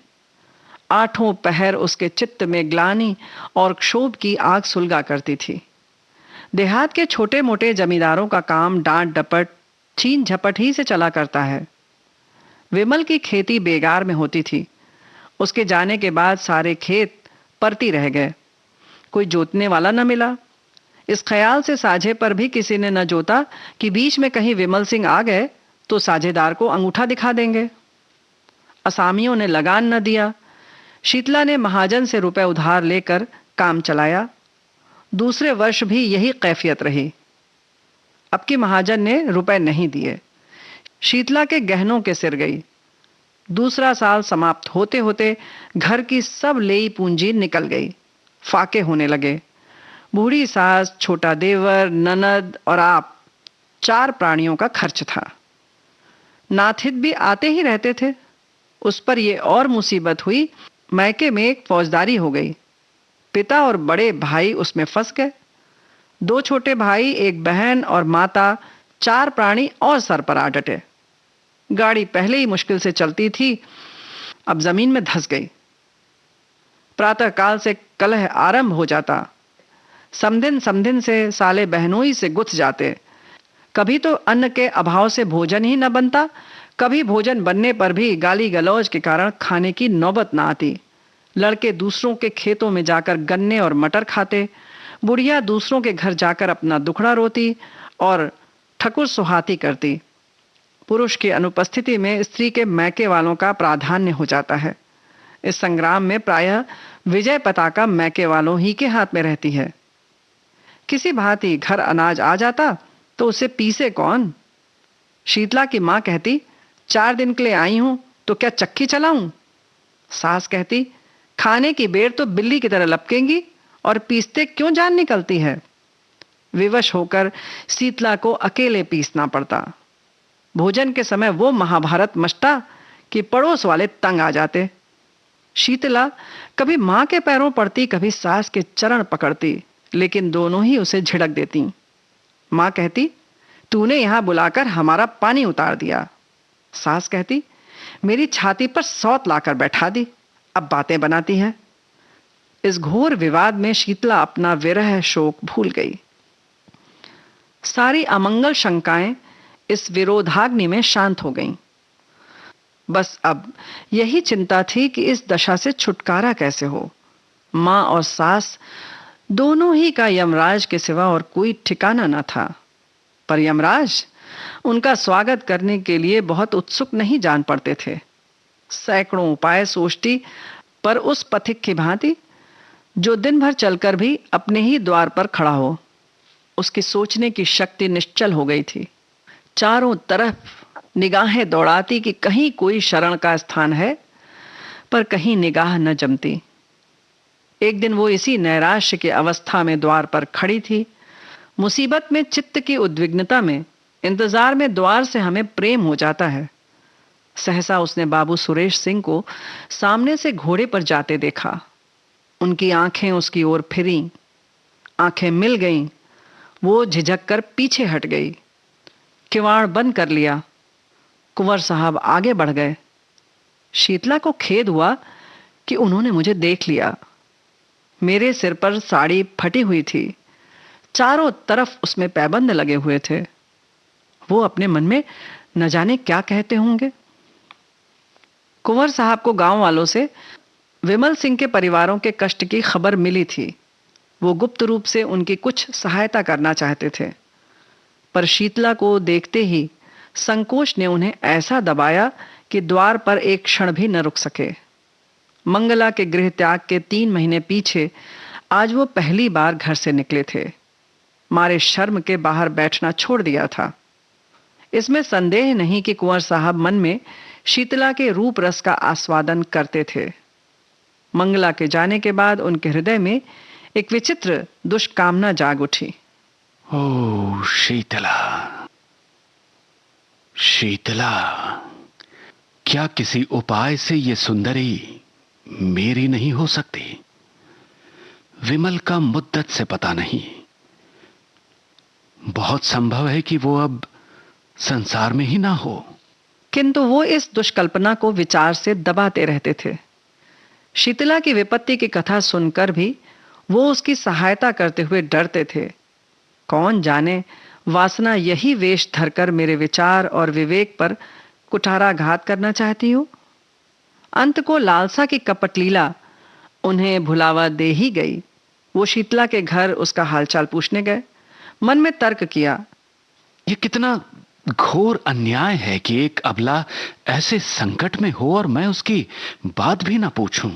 आठों पहर उसके चित्त में ग्लानि और क्षोभ की आग सुलगा करती थी। देहात के छोटे मोटे जमींदारों का काम डांट डपट, छीन झपट ही से चला करता है। विमल की खेती बेगार में होती थी। उसके जाने के बाद सारे खेत परती रह गए। कोई जोतने वाला न मिला। इस ख्याल से साझे पर भी किसी ने न जोता कि बीच में कहीं विमल सिंह आ गए तो साझेदार को अंगूठा दिखा देंगे। असामियों ने लगान न दिया। शीतला ने महाजन से रुपए उधार लेकर काम चलाया। दूसरे वर्ष भी यही कैफियत रही। अब की महाजन ने रुपए नहीं दिए। शीतला के गहनों के सिर गई। दूसरा साल समाप्त होते होते घर की सब लेई पूंजी निकल गई। फाके होने लगे। बूढ़ी सास, छोटा देवर, ननद और आप, 4 प्राणियों का खर्च था। नाथित भी आते ही रहते थे। उस पर यह और मुसीबत हुई, मैके में एक फौजदारी हो गई। पिता और बड़े भाई उसमें फंस गए। 2 छोटे भाई, एक बहन और माता, 4 प्राणी और सर पर आ डटे। गाड़ी पहले ही मुश्किल से चलती थी, अब जमीन में धंस गई। प्रातःकाल से कलह आरंभ हो जाता। समधिन से साले बहनोई से गुथ जाते। कभी तो अन्न के अभाव से भोजन ही न बनता, कभी भोजन बनने पर भी गाली गलौज के कारण खाने की नौबत न आती। लड़के दूसरों के खेतों में जाकर गन्ने और मटर खाते, बुढ़िया दूसरों के घर जाकर अपना दुखड़ा रोती और ठकुर सुहाती करती। पुरुष की अनुपस्थिति में स्त्री के मैके वालों का प्राधान्य हो जाता है। इस संग्राम में प्रायः विजय पताका मैके वालों ही के हाथ में रहती है। किसी भांति घर अनाज आ जाता तो उसे पीसे कौन? शीतला की मां कहती, 4 दिन के लिए आई हूं तो क्या चक्की चलाऊं? सास कहती, खाने की बेर तो बिल्ली की तरह लपकेंगी और पीसते क्यों जान निकलती है। विवश होकर शीतला को अकेले पीसना पड़ता। भोजन के समय वो महाभारत मचता कि पड़ोस वाले तंग आ जाते। शीतला कभी मां के पैरों पड़ती, कभी सास के चरण पकड़ती, लेकिन दोनों ही उसे झिड़क देती। मां कहती, तूने यहां बुलाकर हमारा पानी उतार दिया। सास कहती, मेरी छाती पर सौत लाकर बैठा दी, अब बातें बनाती है। इस घोर विवाद में शीतला अपना विरह शोक भूल गई। सारी अमंगल शंकाएं इस विरोधाग्नि में शांत हो गईं। बस अब यही चिंता थी कि इस दशा से छुटकारा कैसे हो। मां और सास दोनों ही का यमराज के सिवा और कोई ठिकाना न था। पर यमराज उनका स्वागत करने के लिए बहुत उत्सुक नहीं जान पड़ते थे। सैकड़ों उपाय सोचती, पर उस पथिक की भांति जो दिन भर चलकर भी अपने ही द्वार पर खड़ा हो। उसकी सोचने की शक्ति निश्चल हो गई थी। चारों तरफ निगाहें दौड़ाती कि कहीं कोई शरण का स्थान है, पर कहीं निगाह न जमती। एक दिन वो इसी नैराश्य की अवस्था में द्वार पर खड़ी थी। मुसीबत में चित्त की उद्विग्नता में, इंतजार में द्वार से हमें प्रेम हो जाता है। सहसा उसने बाबू सुरेश सिंह को सामने से घोड़े पर जाते देखा। उनकी आंखें उसकी ओर फिरी, आंखें मिल गईं। वो झिझक कर पीछे हट गई, किवाड़ बंद कर लिया। कुंवर साहब आगे बढ़ गए। शीतला को खेद हुआ कि उन्होंने मुझे देख लिया। मेरे सिर पर साड़ी फटी हुई थी, चारों तरफ उसमें पैबंद लगे हुए थे। वो अपने मन में न जाने क्या कहते होंगे। कुंवर साहब को गांव वालों से विमल सिंह के परिवारों के कष्ट की खबर मिली थी। वो गुप्त रूप से उनकी कुछ सहायता करना चाहते थे, पर शीतला को देखते ही संकोच ने उन्हें ऐसा दबाया कि द्वार पर एक क्षण भी न रुक सके। मंगला के गृह त्याग के 3 महीने पीछे आज वो पहली बार घर से निकले थे। मारे शर्म के बाहर बैठना छोड़ दिया था। इसमें संदेह नहीं कि कुंवर साहब मन में शीतला के रूप रस का आस्वादन करते थे। मंगला के जाने के बाद उनके हृदय में एक विचित्र दुष्कामना जाग उठी। ओ शीतला, शीतला, क्या किसी उपाय से ये सुंदरी मेरी नहीं हो सकती? विमल का मुद्दत से पता नहीं। बहुत संभव है कि वो अब संसार में ही ना हो। किंतु वो इस दुष्कल्पना को विचार से दबाते रहते थे। शीतला की विपत्ति की कथा सुनकर भी वो उसकी सहायता करते हुए डरते थे। कौन जाने वासना यही वेश धरकर मेरे विचार और विवेक पर कुठाराघात करना चाहती हो। अंत को लालसा की कपटलीला उन्हें भुलावा दे ही गई। वो शीतला के घर उसका हालचाल पूछने गए। मन में तर्क किया, ये कितना घोर अन्याय है कि एक अबला ऐसे संकट में हो और मैं उसकी बात भी ना पूछूं।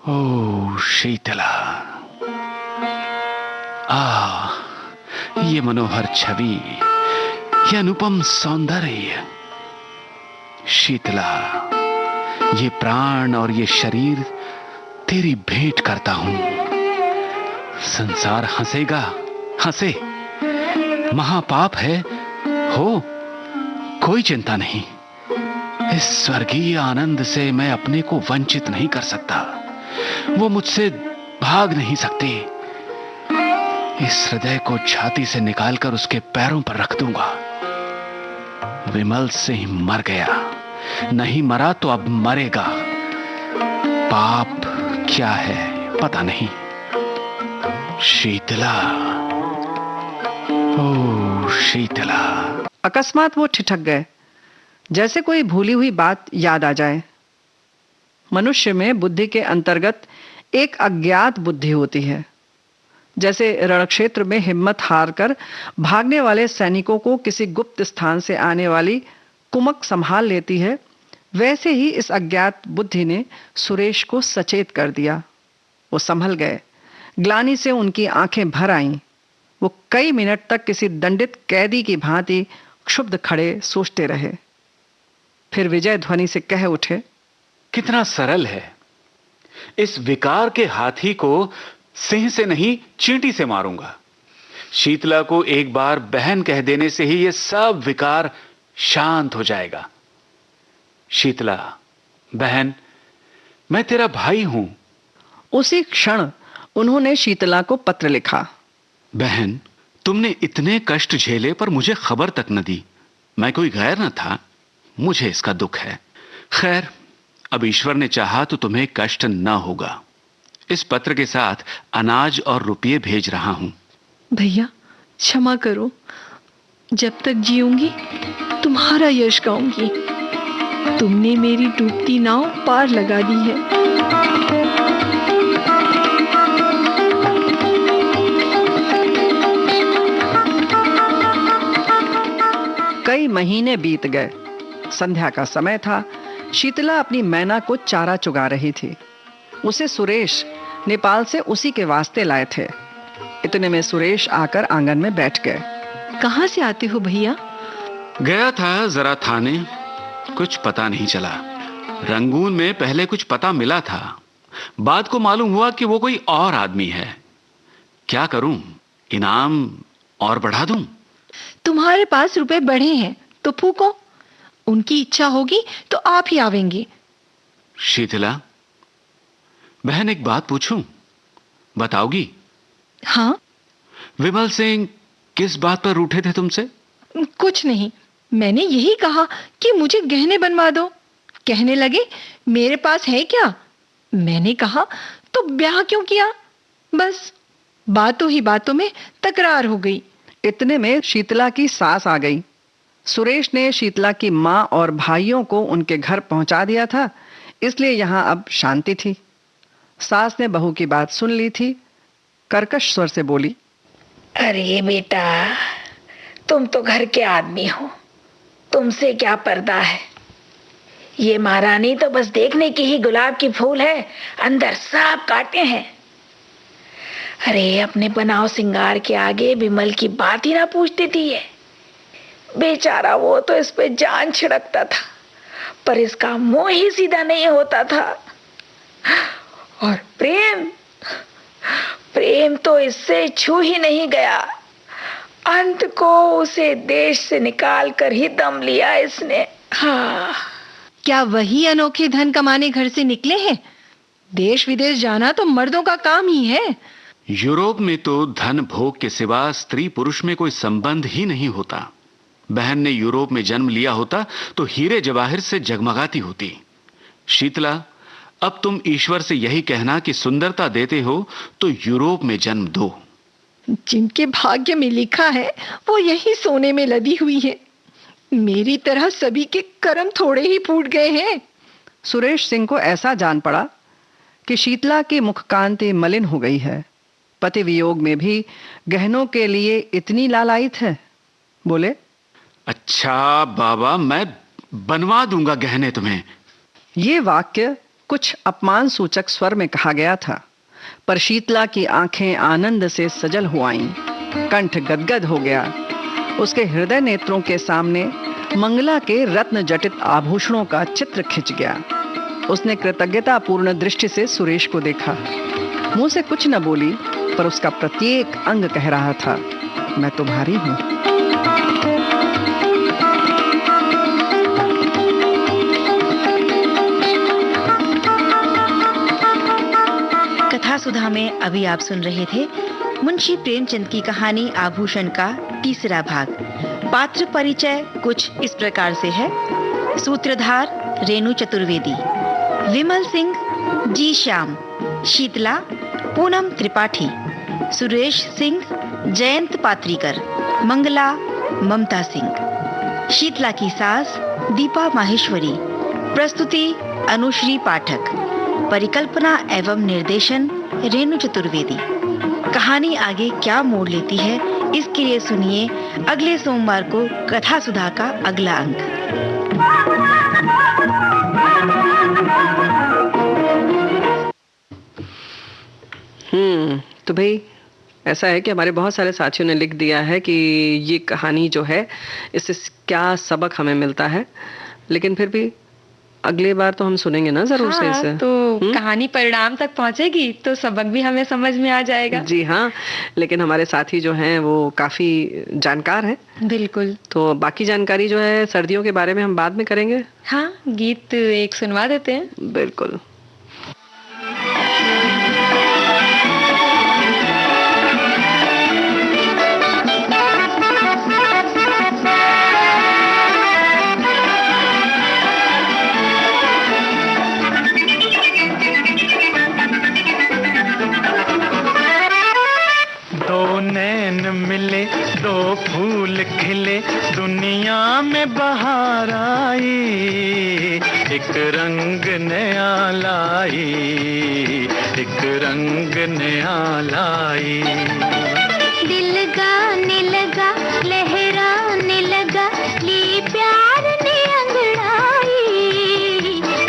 ओ शीतला, ये मनोहर छवि, ये अनुपम सौंदर्य। शीतला, ये प्राण और ये शरीर तेरी भेंट करता हूं। संसार हंसेगा, हंसे, महापाप है हो, कोई चिंता नहीं। इस स्वर्गीय आनंद से मैं अपने को वंचित नहीं कर सकता। वो मुझसे भाग नहीं सकती। इस हृदय को छाती से निकालकर उसके पैरों पर रख दूंगा। विमल सिंह मर गया, नहीं मरा तो अब मरेगा। पाप क्या है पता नहीं। शीतला, ओ शीतला। अकस्मात वो ठिठक गए, जैसे कोई भूली हुई बात याद आ जाए। मनुष्य में बुद्धि के अंतर्गत एक अज्ञात बुद्धि होती है। जैसे रणक्षेत्र में हिम्मत हारकर भागने वाले सैनिकों को किसी गुप्त स्थान से आने वाली कुमक संभाल लेती है, वैसे ही इस अज्ञात बुद्धि ने सुरेश को सचेत कर दिया। वो संभल गए। ग्लानि से उनकी आंखें भर आईं। वो कई मिनट तक किसी दंडित कैदी की भांति क्षुब्ध खड़े सोचते रहे। फिर विजय ध्वनि से कह उठे, कितना सरल है। इस विकार के हाथी को सिंह से नहीं चींटी से मारूंगा। शीतला को एक बार बहन कह देने से ही यह सब विकार शांत हो जाएगा। शीतला, बहन, मैं तेरा भाई हूं। उसी क्षण उन्होंने शीतला को पत्र लिखा। बहन, तुमने इतने कष्ट झेले पर मुझे खबर तक न दी। मैं कोई गैर न था, मुझे इसका दुख है। खैर, अब ईश्वर ने चाहा तो तुम्हें कष्ट न होगा। इस पत्र के साथ अनाज और रुपये भेज रहा हूं। भैया क्षमा करो, जब तक जीऊंगी तुम्हारा यश गाऊंगी। तुमने मेरी डूबती नाव पार लगा दी है। कई महीने बीत गए। संध्या का समय था। शीतला अपनी मैना को चारा चुगा रही थी। उसे सुरेश नेपाल से उसी के वास्ते लाए थे। इतने में सुरेश आकर आंगन में बैठ गए। कहां से आते हो भैया? गया था जरा थाने, कुछ पता नहीं चला। रंगून में पहले कुछ पता मिला था, बाद को मालूम हुआ कि वो कोई और आदमी है। क्या करूं, इनाम और बढ़ा दूं? तुम्हारे पास रुपए बढ़े हैं तो फूको। उनकी इच्छा होगी तो आप ही आवेंगे। शीतला, बहन एक बात पूछूं, बताओगी? हाँ। विमल सिंह किस बात पर रूठे थे तुमसे? कुछ नहीं, मैंने यही कहा कि मुझे गहने बनवा दो। कहने लगे मेरे पास है क्या? मैंने कहा तो ब्याह क्यों किया? बस बातों ही बातों में तकरार हो गई। इतने में शीतला की सास आ गई। सुरेश ने शीतला की माँ और भाइयों को उनके घर पहुंचा दिया था, इसलिए यहां अब शांति थी। सास ने बहू की बात सुन ली थी। कर्कश स्वर से बोली, अरे बेटा, तुम तो घर के आदमी हो, तुमसे क्या पर्दा है। ये महारानी तो बस देखने की ही गुलाब की फूल है, अंदर सब कांटे हैं। अरे अपने बनाव सिंगार के आगे विमल की बात ही ना पूछती थी ये। बेचारा वो तो इस पे जान छिड़कता था, पर इसका मुंह ही सीधा नहीं होता था। और प्रेम तो इससे छू ही नहीं गया। अंत को उसे देश से निकाल कर ही दम लिया इसने। हाँ। क्या वही अनोखे धन कमाने घर से निकले हैं? देश विदेश जाना तो मर्दों का काम ही है। यूरोप में तो धन भोग के सिवा स्त्री पुरुष में कोई संबंध ही नहीं होता। बहन ने यूरोप में जन्म लिया होता तो हीरे जवाहिर से जगमगाती होती। शीतला, अब तुम ईश्वर से यही कहना कि सुंदरता देते हो तो यूरोप में जन्म दो। जिनके भाग्य में लिखा है वो यही सोने में लदी हुई है। मेरी तरह सभी के कर्म थोड़े ही फूट गए हैं। सुरेश सिंह को ऐसा जान पड़ा कि शीतला की मुख कांति मलिन हो गई है। पति वियोग में भी गहनों के लिए इतनी लालायित है। बोले, अच्छा बाबा, मैं बनवा दूंगा गहने तुम्हें। ये वाक्य कुछ अपमान सूचक स्वर में कहा गया था, पर शीतला की आंखें आनंद से सजल हो आईं। कंठ गदगद हो गया। उसके हृदय नेत्रों के सामने मंगला के रत्न जटित आभूषणों का चित्र खिंच गया। उसने कृतज्ञतापूर्ण दृष्टि से सुरेश को देखा। मुंह से कुछ न बोली, पर उसका प्रत्येक अंग कह रहा था, मैं तुम्हारी हूं। कथा सुधा में अभी आप सुन रहे थे मुंशी प्रेमचंद की कहानी आभूषण का तीसरा भाग। पात्र परिचय कुछ इस प्रकार से है। सूत्रधार रेणु चतुर्वेदी, विमल सिंह जी श्याम, शीतला पूनम त्रिपाठी, सुरेश सिंह जयंत पात्रीकर, मंगला ममता सिंह, शीतला की सास दीपा माहेश्वरी, प्रस्तुति अनुश्री पाठक, परिकल्पना एवं निर्देशन रेणु चतुर्वेदी। कहानी आगे क्या मोड़ लेती है, इसके लिए सुनिए अगले सोमवार को कथा सुधा का अगला अंक। तो भाई ऐसा है कि हमारे बहुत सारे साथियों ने लिख दिया है कि ये कहानी जो है इससे क्या सबक हमें मिलता है, लेकिन फिर भी अगली बार तो हम सुनेंगे ना जरूर से इसे। तो कहानी परिणाम तक पहुंचेगी तो सबक भी हमें समझ में आ जाएगा। जी हाँ, लेकिन हमारे साथी जो हैं वो काफी जानकार हैं। बिल्कुल। तो बाकी जानकारी जो है सर्दियों के बारे में हम बाद में करेंगे। हाँ, गीत एक सुनवा देते हैं। बिल्कुल। मिले दो फूल खिले, दुनिया में बहार आई, एक रंग नया लाई, एक रंग नया लाई। दिल गाने लगा, लहराने लगा, ली प्यार ने अंगड़ाई,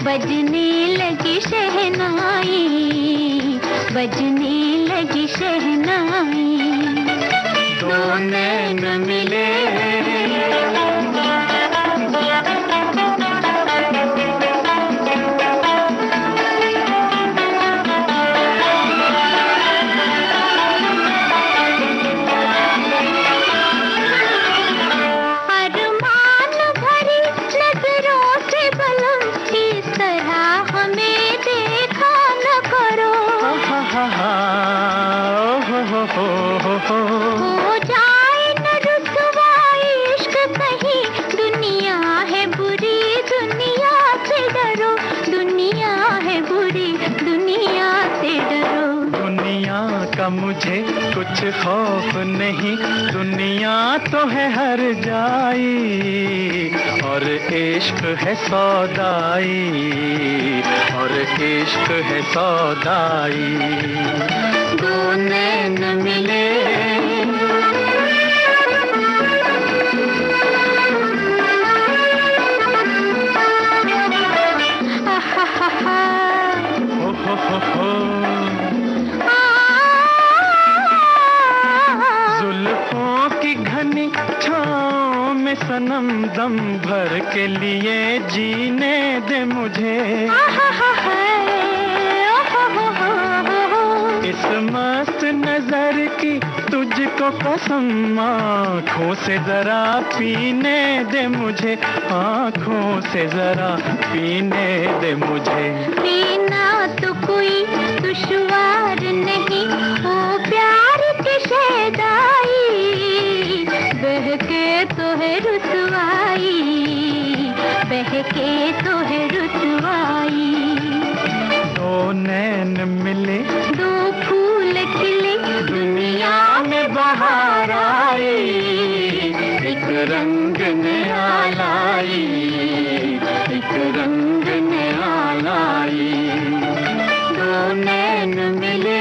बजने लगी शहनाई, बजने लगी शहनाई। दो नैन मिले, अरमान भरी नजरों से बलम, इस तरह हमें देखा न करो। हो जाए न रुसवाई इश्क कहीं, दुनिया है बुरी, दुनिया से डरो, दुनिया है बुरी, दुनिया से डरो। दुनिया का मुझे कुछ खौफ नहीं, दुनिया तो है हर जाई, और इश्क है सौदाई, और इश्क है सौदाई। दो नैन मिले, जुल्फों की घनी छाँव में सनम दम भर के लिए जीने दे मुझे, इस मस्त नजर की तुझको कसम, आँखों से जरा पीने दे मुझे, आँखों से जरा पीने दे मुझे। पीना तो कोई दुश्वार नहीं, हो प्यार की शहदाई, बहके तो है रुसवाई, बहके तो है रुसवाई। दो नैन मिले, दो फूल खिले, दुनिया में बहार आई, एक रंग नया लाई, एक रंग नया लाई। दो नैन मिले,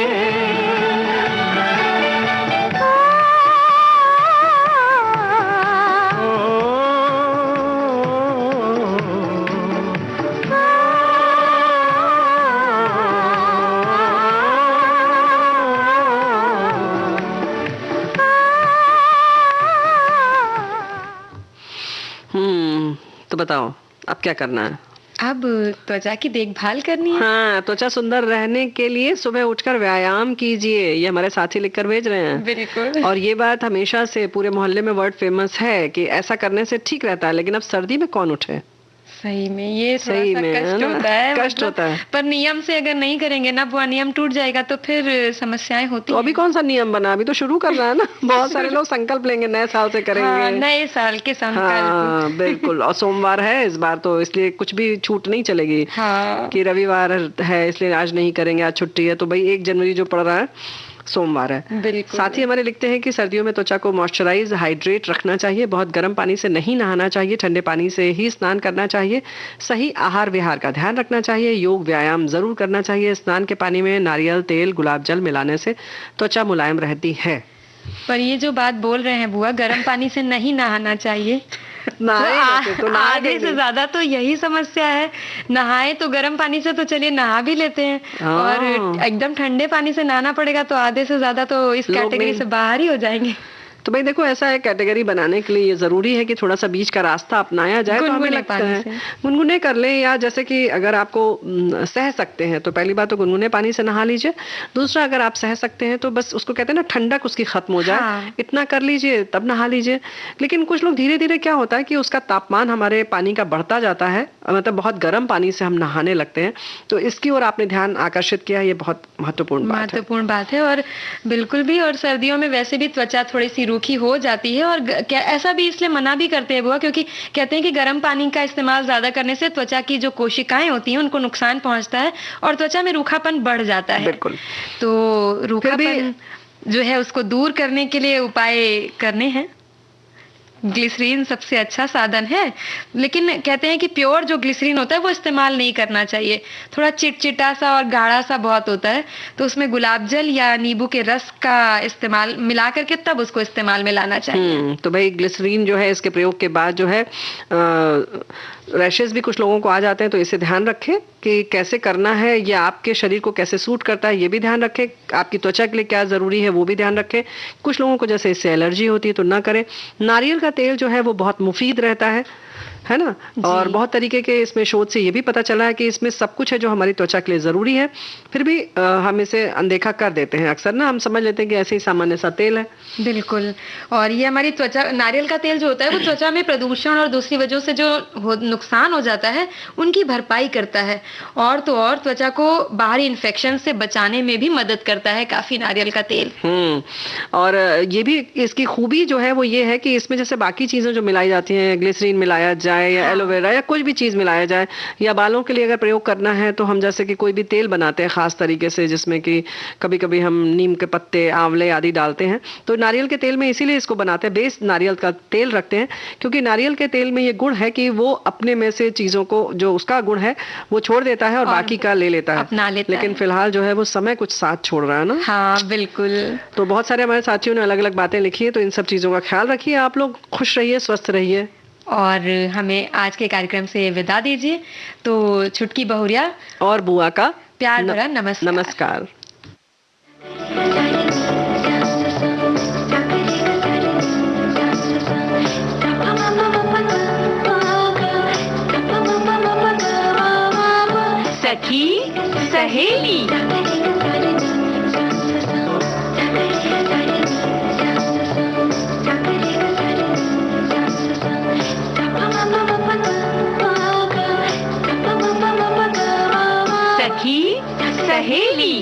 तो बताओ अब क्या करना है? अब त्वचा की देखभाल करनी है। हाँ, त्वचा सुंदर रहने के लिए सुबह उठकर व्यायाम कीजिए, ये हमारे साथी लिखकर भेज रहे हैं। बिल्कुल। और ये बात हमेशा से पूरे मोहल्ले में वर्ड फेमस है कि ऐसा करने से ठीक रहता है, लेकिन अब सर्दी में कौन उठे? सही में ये सही में कष्ट होता है, कष्ट होता है। पर नियम से अगर नहीं करेंगे ना, वो नियम टूट जाएगा तो फिर समस्याएं होती तो अभी कौन सा नियम बना? अभी तो शुरू करना है ना। बहुत सारे लोग संकल्प लेंगे नए साल से करेंगे। हाँ, नए साल के संकल्प। हाँ, बिल्कुल। और सोमवार है इस बार, तो इसलिए कुछ भी छूट नहीं चलेगी। हाँ। कि रविवार है इसलिए आज नहीं करेंगे, आज छुट्टी है। तो भाई 1 जनवरी जो पड़ रहा है सोमवार है। साथ ही हमारे लिखते हैं कि सर्दियों में त्वचा को मॉइस्चराइज, हाइड्रेट रखना चाहिए, बहुत गर्म पानी से नहीं नहाना चाहिए, ठंडे पानी से ही स्नान करना चाहिए, सही आहार विहार का ध्यान रखना चाहिए, योग व्यायाम जरूर करना चाहिए। स्नान के पानी में नारियल तेल, गुलाब जल मिलाने से त्वचा मुलायम रहती है। पर ये जो बात बोल रहे हैं बुआ, गर्म पानी से नहीं नहाना चाहिए, तो आधे से ज्यादा तो यही समस्या है। नहाए तो गर्म पानी से तो चलिए नहा भी लेते हैं, और एकदम ठंडे पानी से नहाना पड़ेगा तो आधे से ज्यादा तो इस कैटेगरी से बाहर ही हो जाएंगे। तो भाई देखो, ऐसा है कैटेगरी बनाने के लिए ये जरूरी है कि थोड़ा सा बीच का रास्ता अपनाया जाए। तो हमें लगता है गुनगुने कर लें, या जैसे कि अगर आपको सह सकते हैं तो पहली बात तो गुनगुने पानी से नहा लीजिए। दूसरा, अगर आप सह सकते हैं तो बस उसको कहते हैं ना, ठंडक उसकी खत्म हो जाए, इतना कर लीजिए तब नहा लीजिए। लेकिन कुछ लोग धीरे धीरे क्या होता है कि उसका तापमान हमारे पानी का बढ़ता जाता है, मतलब बहुत गर्म पानी से हम नहाने लगते हैं। तो इसकी ओर आपने ध्यान आकर्षित किया, ये बहुत महत्वपूर्ण बात है। और बिल्कुल भी, और सर्दियों में वैसे भी त्वचा थोड़ी सी रूखी हो जाती है, और क्या ऐसा भी इसलिए मना भी करते हैं बुआ, क्योंकि कहते हैं कि गर्म पानी का इस्तेमाल ज्यादा करने से त्वचा की जो कोशिकाएं होती हैं उनको नुकसान पहुंचता है और त्वचा में रूखापन बढ़ जाता है। बिल्कुल। तो रूखापन जो है उसको दूर करने के लिए उपाय करने हैं। ग्लिसरीन सबसे अच्छा साधन है, लेकिन कहते हैं कि प्योर जो ग्लिसरीन होता है वो इस्तेमाल नहीं करना चाहिए। थोड़ा चिटचिटा सा और गाढ़ा सा बहुत होता है, तो उसमें गुलाब जल या नींबू के रस का इस्तेमाल मिला करके तब उसको इस्तेमाल में लाना चाहिए। तो भाई ग्लिसरीन जो है, इसके प्रयोग के बाद जो है रैशेस भी कुछ लोगों को आ जाते हैं, तो इसे ध्यान रखें कि कैसे करना है, या आपके शरीर को कैसे सूट करता है ये भी ध्यान रखें, आपकी त्वचा के लिए क्या जरूरी है वो भी ध्यान रखें। कुछ लोगों को जैसे इससे एलर्जी होती है तो ना करें। नारियल का तेल जो है वो बहुत मुफीद रहता है ना, और बहुत तरीके के इसमें शोध से ये भी पता चला है कि इसमें सब कुछ है जो हमारी त्वचा के लिए जरूरी है। फिर भी हम इसे अनदेखा कर देते हैं अक्सर ना, हम समझ लेते हैं कि ऐसे ही सामान्य सा तेल है। बिल्कुल। और ये हमारी त्वचा, नारियल का तेल जो होता है वो त्वचा में प्रदूषण और दूसरी वजहों से जो नुकसान हो जाता है उनकी भरपाई करता है, और तो और त्वचा को बाहरी इन्फेक्शन से बचाने में भी मदद करता है काफी नारियल का तेल। और ये भी इसकी खूबी जो है वो ये है कि इसमें जैसे बाकी चीजें जो मिलाई जाती हैं, ग्लिसरीन मिलाया जाए या एलोवेरा या कुछ भी चीज मिलाया जाए, या बालों के लिए अगर प्रयोग करना है तो हम जैसे कि कोई भी तेल बनाते हैं खास तरीके से, जिसमें कि कभी कभी हम नीम के पत्ते, आंवले आदि डालते हैं, तो नारियल के तेल में इसीलिए इसको बनाते हैं, बेस नारियल का तेल रखते हैं, क्योंकि नारियल के तेल में ये गुण है कि वो अपने में से चीजों को, जो उसका गुण है वो छोड़ देता है और बाकी का ले लेता है, अपना लेता लेकिन फिलहाल जो है वो समय कुछ साथ छोड़ रहा है ना। हाँ बिल्कुल। तो बहुत सारे हमारे साथियों ने अलग अलग बातें लिखी है, तो इन सब चीजों का ख्याल रखिए। आप लोग खुश रहिए, स्वस्थ रहिए, और हमें आज के कार्यक्रम से विदा दीजिए। तो छुटकी बहुरिया और बुआ का प्यार भरा नमस्कार। सखी सहेली। सखी सहेली।